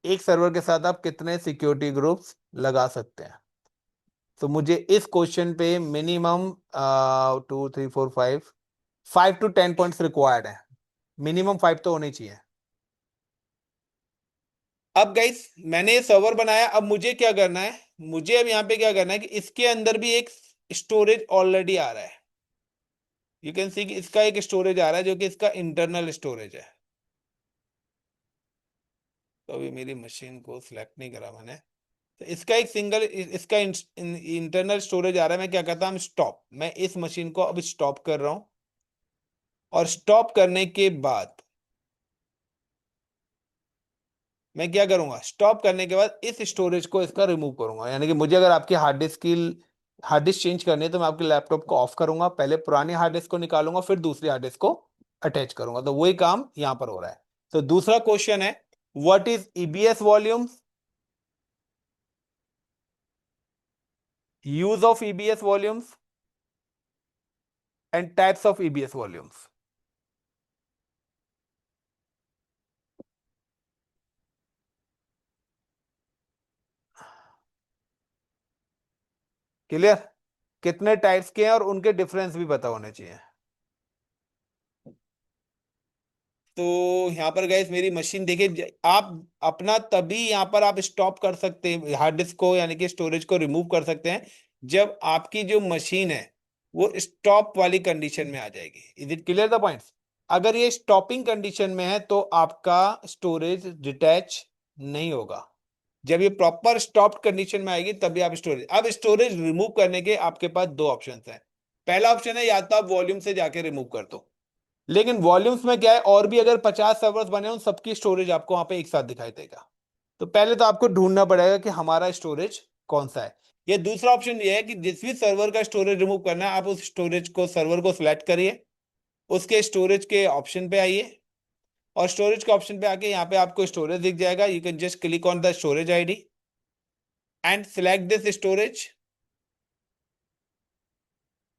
एक सर्वर के साथ आप कितने सिक्योरिटी ग्रुप्स लगा सकते हैं? तो मुझे इस क्वेश्चन पे मिनिमम 2 3 4 5 5 to 10 पॉइंट्स रिक्वायर्ड है। मिनिमम 5 तो होने चाहिए। अब गाइस मैंने ये सर्वर बनाया, अब मुझे क्या करना है, मुझे अब यहाँ पे क्या करना है कि इसके अंदर भी एक स्टोरेज ऑलरेडी आ रहा है। यू कैन सी कि इसका एक स्टोरेज आ रहा है जो कि इसका इंटरनल स्टोरेज है। तो अभी मेरी मशीन को सिलेक्ट नहीं करा मैंने। तो इसका एक सिंगल इसका इंटरनल स्टोरेज आ रहा है। मैं क्या करता हूँ, स्टॉप, मैं इस मशीन को अब स्टॉप कर रहा हूं, और स्टॉप करने के बाद मैं क्या करूंगा, स्टॉप करने के बाद इस स्टोरेज को इसका रिमूव करूंगा। यानी कि मुझे अगर आपकी हार्ड डिस्क चेंज करनी है तो मैं आपके लैपटॉप को ऑफ करूंगा, पहले पुरानी हार्ड डिस्क को निकालूंगा, फिर दूसरी हार्ड डिस्क को अटैच करूंगा। तो वही काम यहां पर हो रहा है। तो दूसरा क्वेश्चन है, what is EBS volume, use of EBS volumes and types of EBS volumes. Clear? कितने टाइप्स के हैं और उनके डिफरेंस भी पता होने चाहिए। तो यहाँ पर गाइस मेरी मशीन देखिए, आप अपना तभी यहाँ पर आप स्टॉप कर सकते हैं हार्ड डिस्क को, यानी कि स्टोरेज को रिमूव कर सकते हैं जब आपकी जो मशीन है वो स्टॉप वाली कंडीशन में आ जाएगी। Is it clear the points? अगर ये स्टॉपिंग कंडीशन में है तो आपका स्टोरेज डिटैच नहीं होगा। जब ये प्रॉपर स्टॉप कंडीशन में आएगी तभी आप स्टोरेज, अब स्टोरेज रिमूव करने के आपके पास दो ऑप्शन हैं। पहला ऑप्शन है, या तो आप वॉल्यूम से जाके रिमूव कर दो, लेकिन वॉल्यूम्स में क्या है, और भी अगर 50 सर्वर्स बने उन सबकी स्टोरेज आपको वहां पे एक साथ दिखाई देगा। तो पहले तो आपको ढूंढना पड़ेगा कि हमारा स्टोरेज कौन सा है। ये दूसरा ऑप्शन ये है कि जिस भी सर्वर का स्टोरेज रिमूव करना है, आप उस स्टोरेज को, सर्वर को सिलेक्ट करिए, उसके स्टोरेज के ऑप्शन पे आइए, और स्टोरेज के ऑप्शन पे आके यहाँ पे आपको स्टोरेज दिख जाएगा। You can just click on the storage ID and select this storage,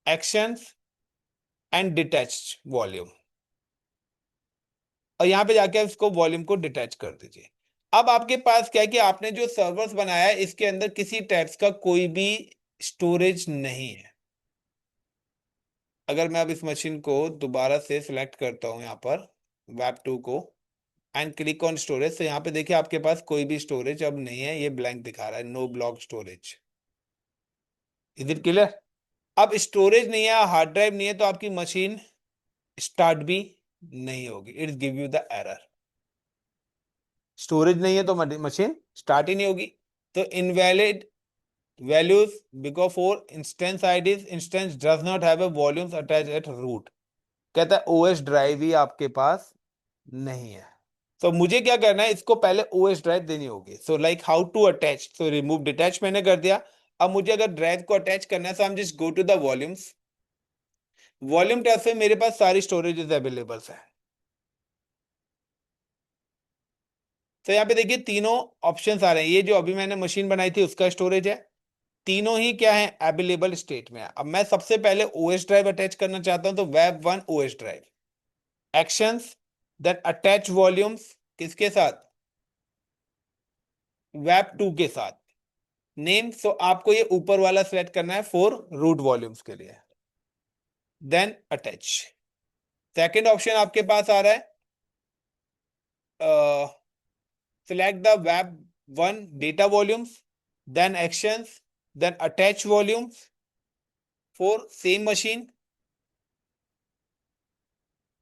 actions and detached volume, और यहां पे जाके आप इसको वॉल्यूम को डिटैच कर दीजिए। अब आपके पास क्या है कि आपने जो सर्वर्स बनाया है इसके अंदर किसी टाइप्स का कोई भी स्टोरेज नहीं है। अगर मैं अब इस मशीन को दोबारा से सिलेक्ट करता हूं यहाँ पर वेब 2 को एंड क्लिक ऑन स्टोरेज, तो यहाँ पे देखिए आपके पास कोई भी स्टोरेज अब नहीं है, ये ब्लैंक दिखा रहा है, no block storage. Is it clear? अब स्टोरेज नहीं है, हार्ड ड्राइव नहीं है, तो आपकी मशीन स्टार्ट भी नहीं होगी। It's give you the error. Storage नहीं है तो मशीन स्टार्ट ही नहीं होगी। तो invalid values because for instance IDs, instance does not have a volumes attached at root। कहता है ओएस ड्राइव ही आपके पास नहीं है। तो मुझे क्या करना है, इसको पहले ओएस ड्राइव देनी होगी। So like how to attach, so remove detach मैंने कर दिया। अब मुझे अगर ड्राइव को अटैच करना है, सो हम just go to the volumes. Volume tab से मेरे पास सारी स्टोरेजेस अवेलेबल है। तो यहाँ पे देखिए तीनों ऑप्शंस आ रहे हैं। ये जो अभी मैंने मशीन बनाई थी उसका स्टोरेज है, तीनों ही क्या है, अवेलेबल स्टेट में है। अब मैं सबसे पहले ओएस ड्राइव अटैच करना चाहता हूं, तो web 1 OS drive, actions, then attach volumes, किसके साथ, वेब 2 के साथ, नेम, सो आपको ये ऊपर वाला सिलेक्ट करना है फॉर रूट वॉल्यूम्स के लिए, देन अटैच। सेकेंड ऑप्शन आपके पास आ रहा है, select the web 1 data volumes, then actions, then attach volumes for same machine,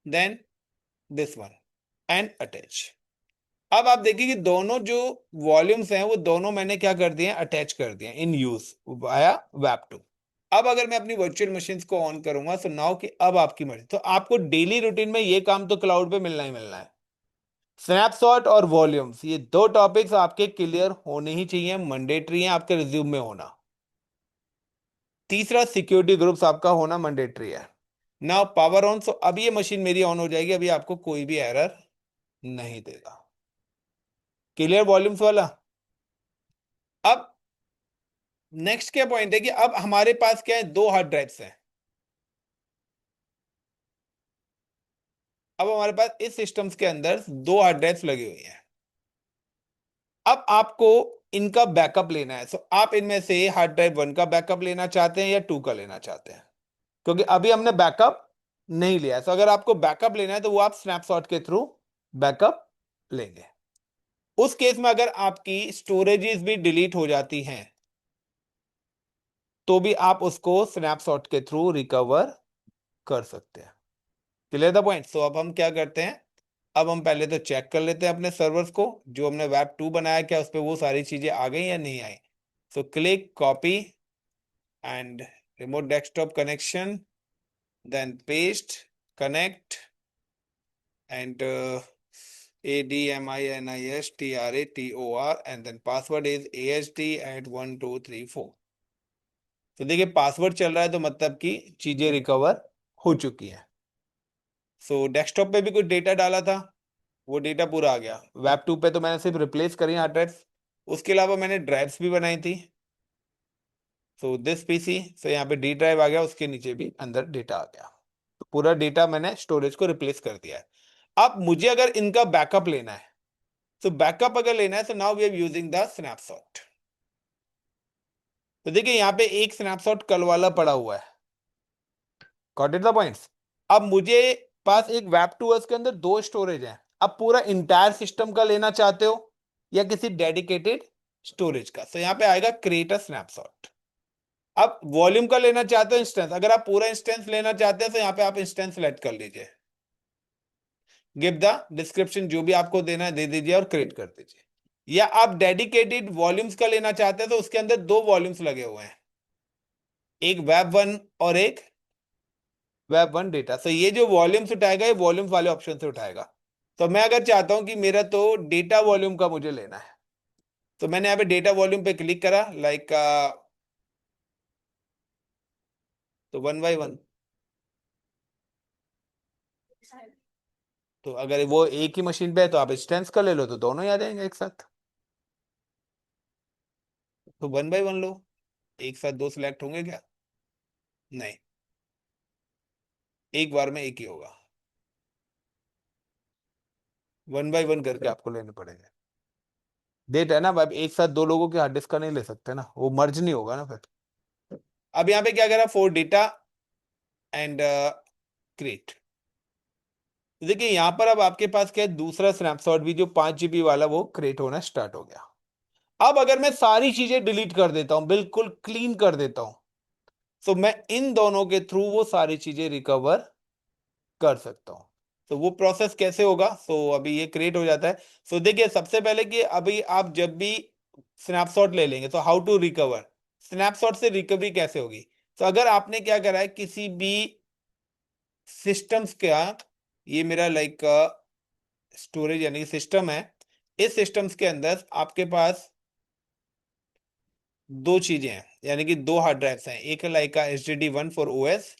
then this one and attach. अब आप देखिए कि दोनों जो वॉल्यूम्स हैं वो दोनों मैंने क्या कर दिए, अटैच कर दिए in use via web two. अब अगर मैं अपनी वर्चुअल मशीन्स को ऑन करूंगा तो नाउ कि अब आपकी मर्जी, तो आपको डेली रूटीन में ये काम तो क्लाउड पे मिलना ही मिलना है। स्नैपशॉट और वॉल्यूम्स, ये दो टॉपिक्स आपके क्लियर होने ही चाहिए, मैंडेटरी है आपके रिज्यूम में होना। तीसरा, सिक्योरिटी ग्रुप्स आपका होना मैंडेटरी है। नाउ पावर ऑन, सो अब ये मशीन मेरी ऑन हो जाएगी, अभी आपको कोई भी एरर नहीं देगा। क्लियर वॉल्यूम्स वाला। अब नेक्स्ट क्या पॉइंट है कि अब हमारे पास क्या है, दो हार्ड ड्राइव्स हैं। अब हमारे पास इस सिस्टम्स के अंदर दो हार्ड ड्राइव्स लगी हुई हैं। अब आपको इनका बैकअप लेना है, तो आप इनमें से हार्ड ड्राइव वन का बैकअप लेना चाहते हैं या टू का लेना चाहते हैं, क्योंकि अभी हमने बैकअप नहीं लिया है। तो अगर आपको बैकअप लेना है तो वो आप स्नैपशॉट के थ्रू बैकअप लेंगे। उस केस में अगर आपकी स्टोरेजेस भी डिलीट हो जाती हैं तो भी आप उसको स्नैपशॉट के थ्रू रिकवर कर सकते हैं। Clear the point. सो अब हम क्या करते हैं, अब हम पहले तो चेक कर लेते हैं अपने सर्वर्स को, जो हमने वेब टू बनाया क्या उस पर वो सारी चीजें आ गई या नहीं आई। So click copy and remote desktop connection, then paste, connect and ADMINISTRATOR and then password is ASD at 1234। तो देखिए पासवर्ड चल रहा है तो मतलब कि चीजें रिकवर हो चुकी हैं। सो डेस्कटॉप पे भी कुछ डेटा डाला था, वो डेटा पूरा आ गया। वेब टू पे तो मैंने सिर्फ रिप्लेस करी हार्ड ड्राइव्स, उसके अलावा मैंने ड्राइव्स भी बनाई थी। सो दिस पीसी, सो यहाँ पे डी ड्राइव आ गया, उसके नीचे भी अंदर डेटा आ गया। तो पूरा डेटा मैंने स्टोरेज को रिप्लेस कर दिया है। अब मुझे अगर इनका बैकअप लेना है, तो बैकअप अगर लेना है तो now we are using the snapshot. तो देखिए यहाँ पे एक स्नैपशॉट कल वाला पड़ा हुआ है। Got it the points. अब मुझे पास एक वेब टूवर्स के अंदर दो स्टोरेज है। अब पूरा इंटायर सिस्टम का लेना चाहते हो या किसी डेडिकेटेड स्टोरेज का, तो यहाँ पे आएगा क्रिएट अ स्नैपशॉट। अब वॉल्यूम का लेना चाहते हो इंस्टेंस, अगर आप पूरा इंस्टेंस लेना चाहते हैं तो यहाँ पे आप इंस्टेंस सेलेक्ट कर लीजिए, गिव द डिस्क्रिप्शन जो भी आपको देना है दे दीजिए और क्रिएट कर दीजिए। या आप डेडिकेटेड वॉल्यूम्स का लेना चाहते हैं तो उसके अंदर दो वॉल्यूम्स लगे हुए हैं, एक वेब वन और एक वेब वन डेटा। तो ये जो वॉल्यूम्स उठाएगा ये वॉल्यूम्स वाले ऑप्शन से उठाएगा। तो मैं अगर चाहता हूं कि मेरा तो डेटा वॉल्यूम का मुझे लेना है, तो मैंने यहाँ पे डेटा वॉल्यूम पे क्लिक करा, लाइक तो वन बाई वन। तो अगर वो एक ही मशीन पे है तो आप इंस्टेंस का ले लो, तो दोनों ही आ जाएंगे एक साथ। तो वन बाई वन लो, एक साथ दो सिलेक्ट होंगे क्या? नहीं, एक बार में एक ही होगा। वन बाई वन करके आपको लेने पड़ेंगे। डेट है ना अब एक साथ दो लोगों के हार्ड डिस्क का नहीं ले सकते ना, वो मर्ज नहीं होगा ना फिर। अब यहाँ पे क्या करा, फोर डेटा एंड क्रिएट। देखिए यहाँ पर अब आपके पास क्या है, दूसरा स्नैपशॉट भी जो 5 GB वाला वो क्रिएट होना स्टार्ट हो गया। अब अगर मैं सारी चीजें डिलीट कर देता हूं, बिल्कुल क्लीन कर देता हूं, तो मैं इन दोनों के थ्रू वो सारी चीजें रिकवर कर सकता हूं। तो वो प्रोसेस कैसे होगा, सो अभी ये क्रिएट हो जाता है। सो देखिए सबसे पहले कि अभी आप जब भी स्नैपशॉट ले लेंगे तो हाउ टू रिकवर, स्नैपशॉट से रिकवरी कैसे होगी। तो अगर आपने क्या करा है किसी भी सिस्टम्स का, ये मेरा लाइक स्टोरेज यानी सिस्टम है, इस सिस्टम्स के अंदर आपके पास दो चीजें हैं, यानी कि दो हार्ड ड्राइव्स हैं, एक है like HDD1 for OS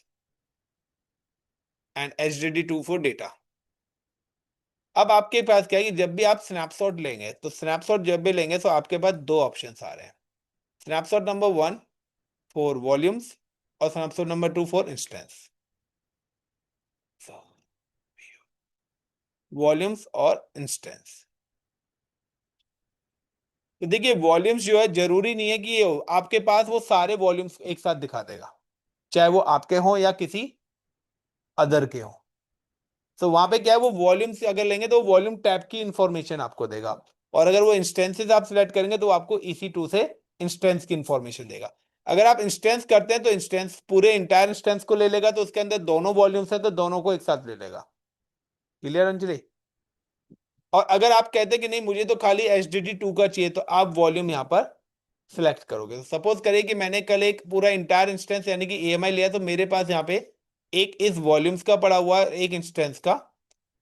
and HDD2 for data. अब आपके पास क्या है कि जब भी आप स्नैपशॉट लेंगे, तो स्नैपशॉट जब भी लेंगे तो आपके पास दो ऑप्शन आ रहे हैं, snapshot number one for volumes और snapshot number two for instance. Volumes और इंस्टेंस। तो देखिए वॉल्यूम्स जो है जरूरी नहीं है कि ये हो, आपके पास वो सारे वॉल्यूम्स एक साथ दिखा देगा, चाहे वो आपके हों या किसी अदर के हों। तो वहां पे क्या है, वो वॉल्यूम से अगर लेंगे तो वॉल्यूम टैब की इंफॉर्मेशन आपको देगा, और अगर वो इंस्टेंसेस आप सिलेक्ट करेंगे तो आपको EC2 से इंस्टेंस की इंफॉर्मेशन देगा। अगर आप इंस्टेंस करते हैं तो इंस्टेंस पूरे इंटायर इंस्टेंस को ले लेगा, तो उसके अंदर दोनों वॉल्यूम्स है तो दोनों को एक साथ ले लेगा। क्लियर अंजलि? और अगर आप कहते हैं कि नहीं मुझे तो खाली HDD2 का चाहिए, तो आप वॉल्यूम यहाँ पर सिलेक्ट करोगे। तो सपोज करिए कि मैंने कल एक पूरा इंटायर इंस्टेंस यानी कि EMI लिया, तो मेरे पास यहाँ पे एक इस वॉल्यूम्स का पड़ा हुआ है, एक इंस्टेंस का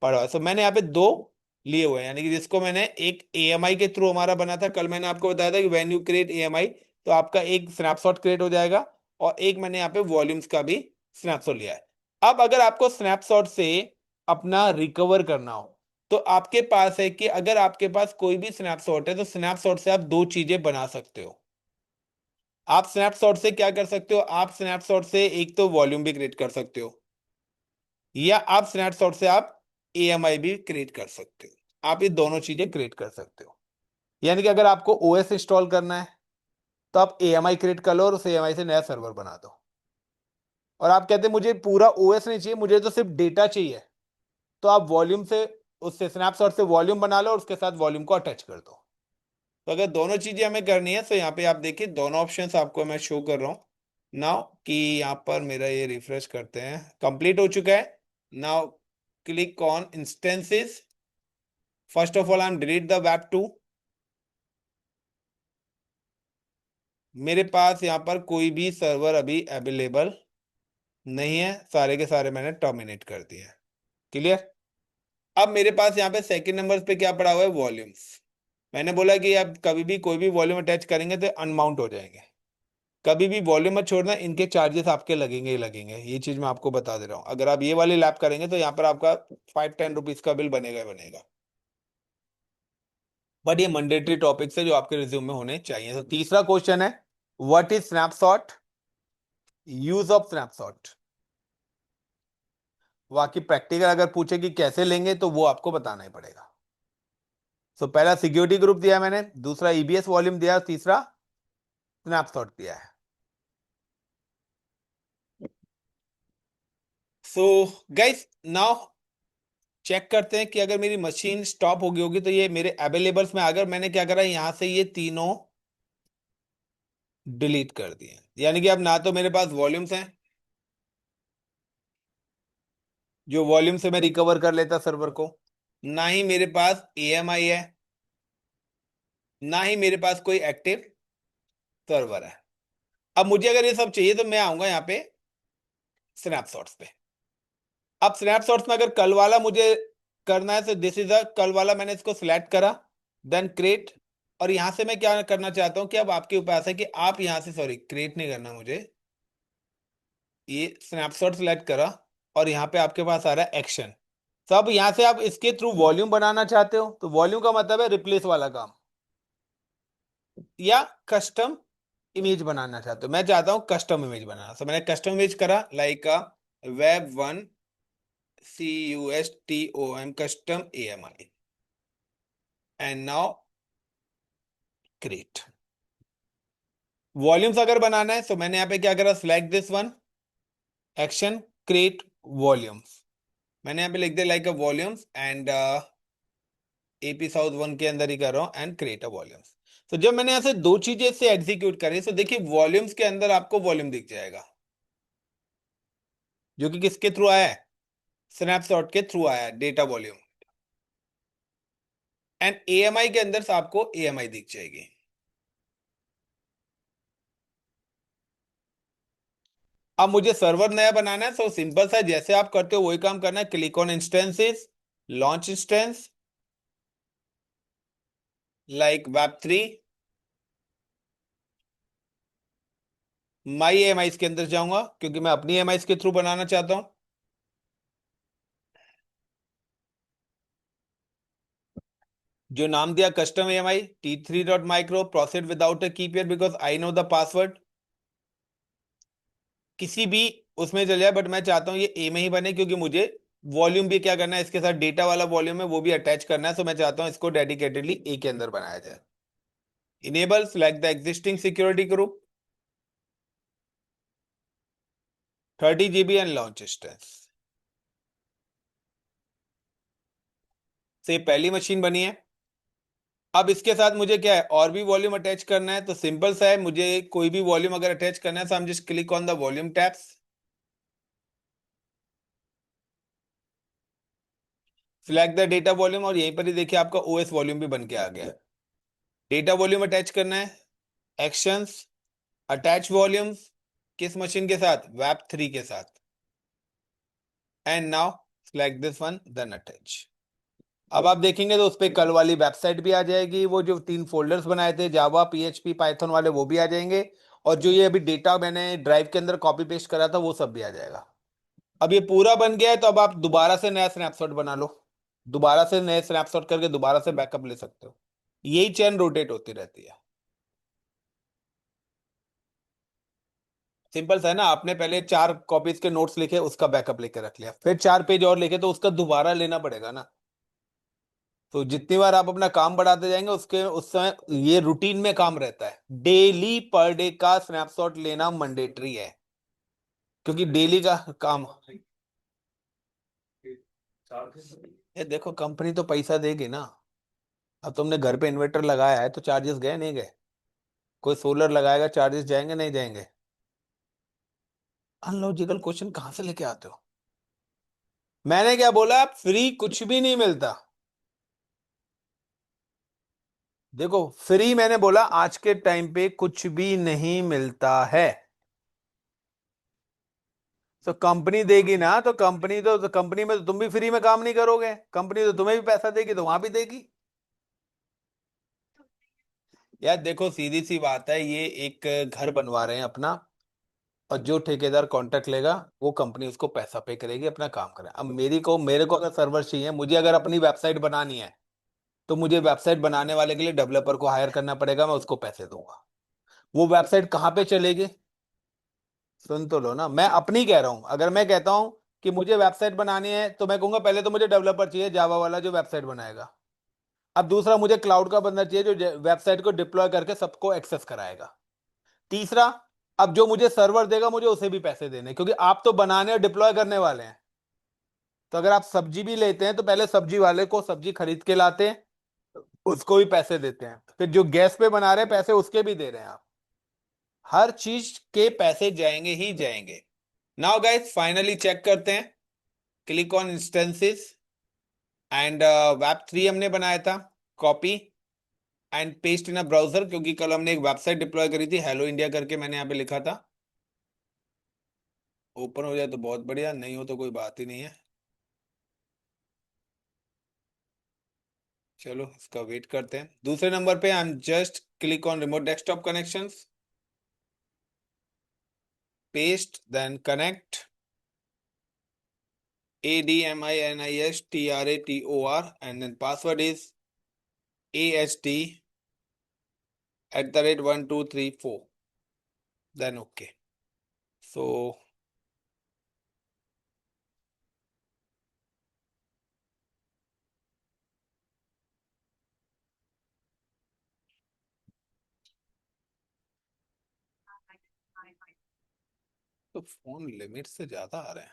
पड़ा हुआ है। तो मैंने यहाँ पे दो लिए हुए हैं, यानी कि जिसको मैंने एक EMI के थ्रू हमारा बना था, कल मैंने आपको बताया था कि व्हेन यू क्रिएट EMI तो आपका एक स्नैपशॉट क्रिएट हो जाएगा, और एक मैंने यहाँ पे वॉल्यूम्स का भी स्नैपशॉट लिया है। अब अगर आपको स्नैपशॉट से अपना रिकवर करना हो, तो आपके पास है कि अगर आपके पास कोई भी स्नैपशॉट है, तो स्नैपशॉट से आप दो चीजें बना सकते हो। आप स्नैपशॉट से क्या कर सकते हो, आप स्नैपशॉट से एक तो वॉल्यूम भी क्रिएट कर सकते हो, या आप स्नैपशॉट से आप EMI भी क्रिएट कर सकते हो। आप ये दोनों चीजें क्रिएट कर सकते हो। यानी कि अगर आपको OS इंस्टॉल करना है, तो आप EMI क्रिएट कर लो और उस EMI से नया सर्वर बना दो। और आप कहते हैं मुझे पूरा OS नहीं चाहिए, मुझे तो सिर्फ डेटा चाहिए, तो आप वॉल्यूम से, उससे स्नैपशॉट से वॉल्यूम बना लो और उसके साथ वॉल्यूम को अटैच कर दो। तो अगर दोनों चीजें हमें करनी है, तो यहाँ पे आप देखिए दोनों ऑप्शंस आपको मैं शो कर रहा हूँ नाउ, कि यहाँ पर मेरा ये रिफ्रेश करते हैं, कंप्लीट हो चुका है। Now click on instances. First of all I am delete the web2। मेरे पास यहाँ पर कोई भी सर्वर अभी अवेलेबल नहीं है, सारे के सारे मैंने टर्मिनेट कर दिए। क्लियर? अब मेरे पास यहाँ पे सेकंड नंबर पे क्या पड़ा हुआ है, वॉल्यूम्स। मैंने बोला कि आप कभी भी कोई भी वॉल्यूम अटैच करेंगे तो अनमाउंट हो जाएंगे। कभी भी वॉल्यूम मत छोड़ना, इनके चार्जेस आपके लगेंगे ही लगेंगे, ये चीज मैं आपको बता दे रहा हूँ। अगर आप ये वाली लैप करेंगे तो यहाँ पर आपका 5-10 रुपीज का बिल बनेगा ही बनेगा। बट ये मैंडेटरी टॉपिक्स है जो आपके रिज्यूम में होने चाहिए। तो तीसरा क्वेश्चन है, what is snapshot, use of snapshot. बाकी प्रैक्टिकल अगर पूछे कि कैसे लेंगे, तो वो आपको बताना ही पड़ेगा। सो पहला सिक्योरिटी ग्रुप दिया है मैंने, दूसरा EBS वॉल्यूम दिया है, तीसरा स्नैपशॉट दिया है। सो गाइस नाउ चेक करते हैं कि अगर मेरी मशीन स्टॉप हो गई होगी, तो ये मेरे अवेलेबल्स में, अगर मैंने क्या करा यहां से ये तीनों डिलीट कर दिए, यानी कि अब ना तो मेरे पास वॉल्यूम्स हैं, जो वॉल्यूम से मैं रिकवर कर लेता सर्वर को, ना ही मेरे पास EMI है, ना ही मेरे पास कोई एक्टिव सर्वर है। अब मुझे अगर ये सब चाहिए, तो मैं आऊंगा यहाँ पे स्नैपशॉट्स पे। अब स्नैपशॉट्स में अगर कल वाला मुझे करना है, तो दिस इज अ कल वाला, मैंने इसको सिलेक्ट करा, देन क्रिएट। और यहां से मैं क्या करना चाहता हूं कि अब आपके ऊपर है कि आप यहां से, सॉरी क्रिएट नहीं करना मुझे, ये स्नैपशॉट सिलेक्ट करा, और यहाँ पे आपके पास आ रहा है एक्शन। तो अब यहां से आप इसके थ्रू वॉल्यूम बनाना चाहते हो, तो वॉल्यूम का मतलब है रिप्लेस वाला काम, या कस्टम इमेज बनाना चाहते हो। मैं चाहता हूं कस्टम इमेज बनाना, तो मैंने कस्टम इमेज करा, like web1 CUSTOM custom AMI, and now create. Volumes अगर बनाना है, तो मैंने यहाँ पे क्या करा, select this one, action, create volumes. मैंने यहाँ पे लिख दिया like a volumes, and AP south 1 के अंदर ही कर रहा हूँ, एंड क्रिएट अ वॉल्यूम्स। तो जब मैंने यहाँ से दो चीजें से एग्जीक्यूट करी, तो देखिए वॉल्यूम्स के अंदर आपको वॉल्यूम दिख जाएगा, जो कि किसके थ्रू आया है, स्नैपशॉट के थ्रू आया है, डेटा वॉल्यूम। एंड AMI के अंदर से आपको AMI दिख जाएगी। अब मुझे सर्वर नया बनाना है, तो सिंपल सा जैसे आप करते हो वही काम करना है, click on instances, launch instance, like web3, my EMI के अंदर जाऊंगा, क्योंकि मैं अपनी EMI के थ्रू बनाना चाहता हूं। जो नाम दिया custom EMI T3.micro, proceed without a key pair because I know the password. किसी भी उसमें चल जाए, बट मैं चाहता हूँ ये ए में ही बने, क्योंकि मुझे वॉल्यूम भी क्या करना है, इसके साथ डेटा वाला वॉल्यूम है वो भी अटैच करना है, तो मैं चाहता हूँ इसको डेडिकेटेडली ए के अंदर बनाया जाए। Enable select the existing security group 30 GB and launch instance. से पहली मशीन बनी है। अब इसके साथ मुझे क्या है, और भी वॉल्यूम अटैच करना है, तो सिंपल सा है, मुझे कोई भी वॉल्यूम अगर अटैच करना है, तो हम just click on the volume tabs, select the data volume, और यहीं पर ही देखिए आपका ओएस वॉल्यूम भी बन के आ गया है। डेटा वॉल्यूम अटैच करना है, एक्शंस, अटैच वॉल्यूम्स, किस मशीन के साथ, वेब 3 के साथ। And now select this one, then attach. अब आप देखेंगे तो उस पे कल वाली वेबसाइट भी आ जाएगी, वो जो 3 फोल्डर्स बनाए थे जावा पीएचपी पाइथन वाले वो भी आ जाएंगे, और जो ये अभी डेटा मैंने ड्राइव के अंदर कॉपी पेस्ट करा था वो सब भी आ जाएगा। अब ये पूरा बन गया है, तो अब आप दोबारा से नया स्नैपशॉट बना लो, दोबारा से नए स्नैपशॉट करके दोबारा से बैकअप ले सकते हो। यही चेन रोटेट होती रहती है। सिंपल सा है ना, आपने पहले 4 कॉपीज के नोट्स लिखे, उसका बैकअप लेके रख लिया, फिर 4 पेज और लिखे तो उसका दोबारा लेना पड़ेगा ना। तो जितनी बार आप अपना काम बढ़ाते जाएंगे उसके उस समय ये रूटीन में काम रहता है, डेली पर डे का स्नैपशॉट लेना मैंडेटरी है, क्योंकि डेली का काम। ये देखो कंपनी तो पैसा देगी ना। अब तुमने घर पे इन्वर्टर लगाया है तो चार्जेस गए नहीं गए? कोई सोलर लगाएगा, चार्जेस जाएंगे नहीं जाएंगे? अनलॉजिकल क्वेश्चन कहां से लेके आते हो? मैंने क्या बोला, फ्री कुछ भी नहीं मिलता। देखो फ्री मैंने बोला आज के टाइम पे कुछ भी नहीं मिलता है। तो कंपनी देगी ना, तो कंपनी में तो तुम भी फ्री में काम नहीं करोगे, कंपनी तो तुम्हें भी पैसा देगी तो वहां भी देगी। यार देखो सीधी सी बात है, ये एक घर बनवा रहे हैं अपना, और जो ठेकेदार कॉन्ट्रैक्ट लेगा वो कंपनी उसको पैसा पे करेगी, अपना काम करें। अब मेरे को अगर सर्वर चाहिए, मुझे अगर अपनी वेबसाइट बनानी है, तो मुझे वेबसाइट बनाने वाले के लिए डेवलपर को हायर करना पड़ेगा, मैं उसको पैसे दूंगा। वो वेबसाइट कहाँ पे चलेगी? सुन तो लो ना, मैं अपनी कह रहा हूं, अगर मैं कहता हूं कि मुझे वेबसाइट बनानी है तो मैं कहूंगा पहले तो मुझे डेवलपर चाहिए जावा वाला जो वेबसाइट बनाएगा। अब दूसरा, मुझे क्लाउड का बंदा चाहिए जो वेबसाइट को डिप्लॉय करके सबको एक्सेस कराएगा। तीसरा, अब जो मुझे सर्वर देगा मुझे उसे भी पैसे देने, क्योंकि आप तो बनाने और डिप्लॉय करने वाले हैं। तो अगर आप सब्जी भी लेते हैं तो पहले सब्जी वाले को सब्जी खरीद के लाते हैं, उसको भी पैसे देते हैं, फिर जो गैस पे बना रहे हैं पैसे उसके भी दे रहे हैं आप। हर चीज के पैसे जाएंगे ही जाएंगे। नाउ गाइस फाइनली चेक करते हैं। Click on instances and web 3 हमने बनाया था, copy and paste in a browser, क्योंकि कल हमने एक वेबसाइट डिप्लॉय करी थी हेलो इंडिया करके, मैंने यहाँ पे लिखा था। ओपन हो जाए तो बहुत बढ़िया, नहीं हो तो कोई बात ही नहीं है। चलो इसका वेट करते हैं। दूसरे नंबर पे I am just click on remote desktop connections, paste then connect, ADMINISTRATOR, and then password is ASD@1234, then okay. So तो फोन लिमिट से ज्यादा आ रहे हैं।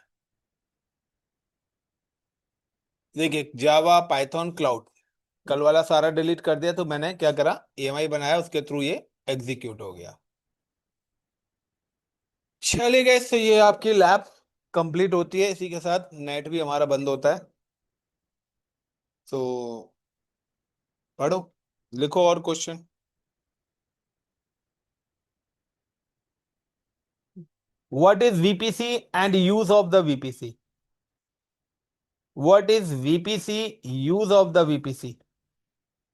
देखिए जावा पाइथन क्लाउड, कल वाला सारा डिलीट कर दिया, तो मैंने क्या करा, EMI बनाया, उसके थ्रू ये एग्जीक्यूट हो गया। चलिए गए, तो ये आपकी लैब कंप्लीट होती है, इसी के साथ नेट भी हमारा बंद होता है। तो पढ़ो, लिखो और question. What is VPC and use of the VPC? What is VPC? Use of the VPC.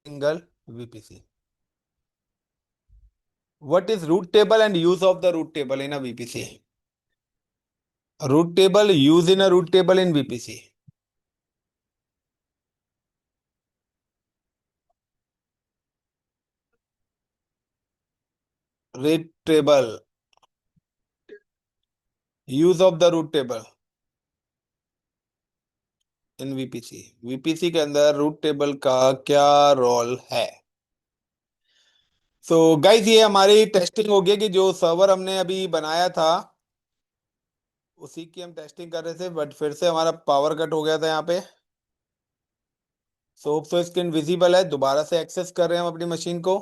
Single VPC. What is root table and use of the root table in a VPC? Root table, use in a root table in VPC. Root table, use of the root table in VPC. VPC के अंदर रूट टेबल का क्या रोल है? सो गाइस ये हमारी टेस्टिंग हो गई, कि जो सर्वर हमने अभी बनाया था उसी की हम टेस्टिंग कर रहे थे, बट फिर से हमारा पावर कट हो गया था यहाँ पे। सो स्क्रीन विजिबल है, दोबारा से एक्सेस कर रहे हैं हम अपनी मशीन को,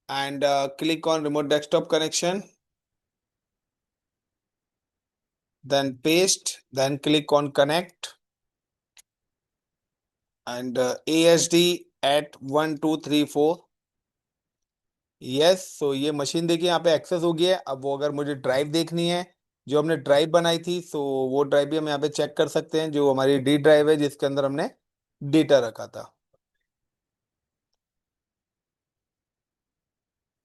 and click on remote desktop connection, then paste, then click on connect, and ASD @1234। Yes, so ये मशीन देखिए यहाँ पे एक्सेस हो गया है। अब वो अगर मुझे ड्राइव देखनी है, जो हमने ड्राइव बनाई थी, सो वो ड्राइव भी हम यहाँ पे चेक कर सकते हैं, जो हमारी डी ड्राइव है जिसके अंदर हमने डेटा रखा था।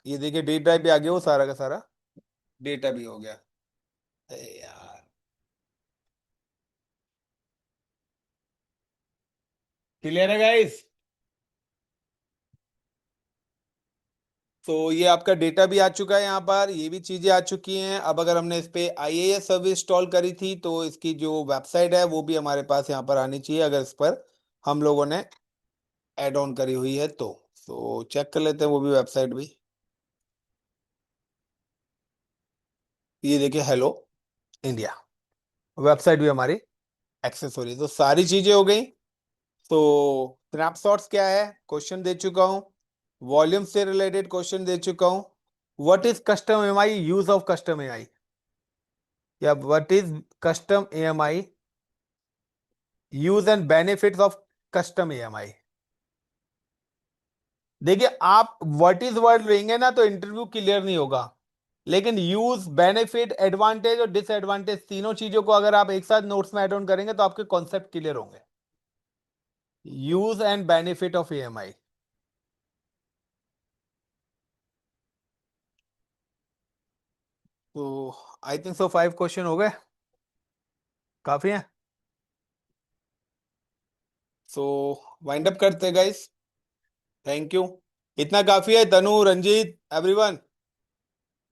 ये देखिए डी ड्राइव भी आ गया, वो सारा का सारा डेटा भी हो गया। अरे यार, क्लियर है गाइस? तो ये आपका डेटा भी आ चुका है यहाँ पर, ये भी चीजें आ चुकी हैं। अब अगर हमने इस पे IAS सर्विस इंस्टॉल करी थी, तो इसकी जो वेबसाइट है वो भी हमारे पास यहाँ पर आनी चाहिए, अगर इस पर हम लोगों ने ऐड ऑन करी हुई है तो चेक कर लेते हैं वो भी वेबसाइट भी। ये देखिए, हेलो इंडिया वेबसाइट भी हमारी एक्सेस हो रही है। तो सारी चीजें हो गई। तो स्नैपशॉट्स क्या है, क्वेश्चन दे चुका हूँ। वॉल्यूम से रिलेटेड क्वेश्चन दे चुका हूँ। What is custom EMI, use of custom EMI, या what is custom EMI, use and benefits of custom EMI। देखिए, आप व्हाट इज वर्ड लेंगे ना तो इंटरव्यू क्लियर नहीं होगा, लेकिन यूज, बेनिफिट, एडवांटेज और डिसएडवांटेज तीनों चीजों को अगर आप एक साथ नोट्स में ऐड ऑन करेंगे तो आपके कॉन्सेप्ट क्लियर होंगे। Use and benefit of EMI। तो आई थिंक सो 5 क्वेश्चन हो गए, काफी है। सो वाइंड अप करते हैं गाइस। Thank you. इतना काफी है, तनु, रंजीत, एवरीवन।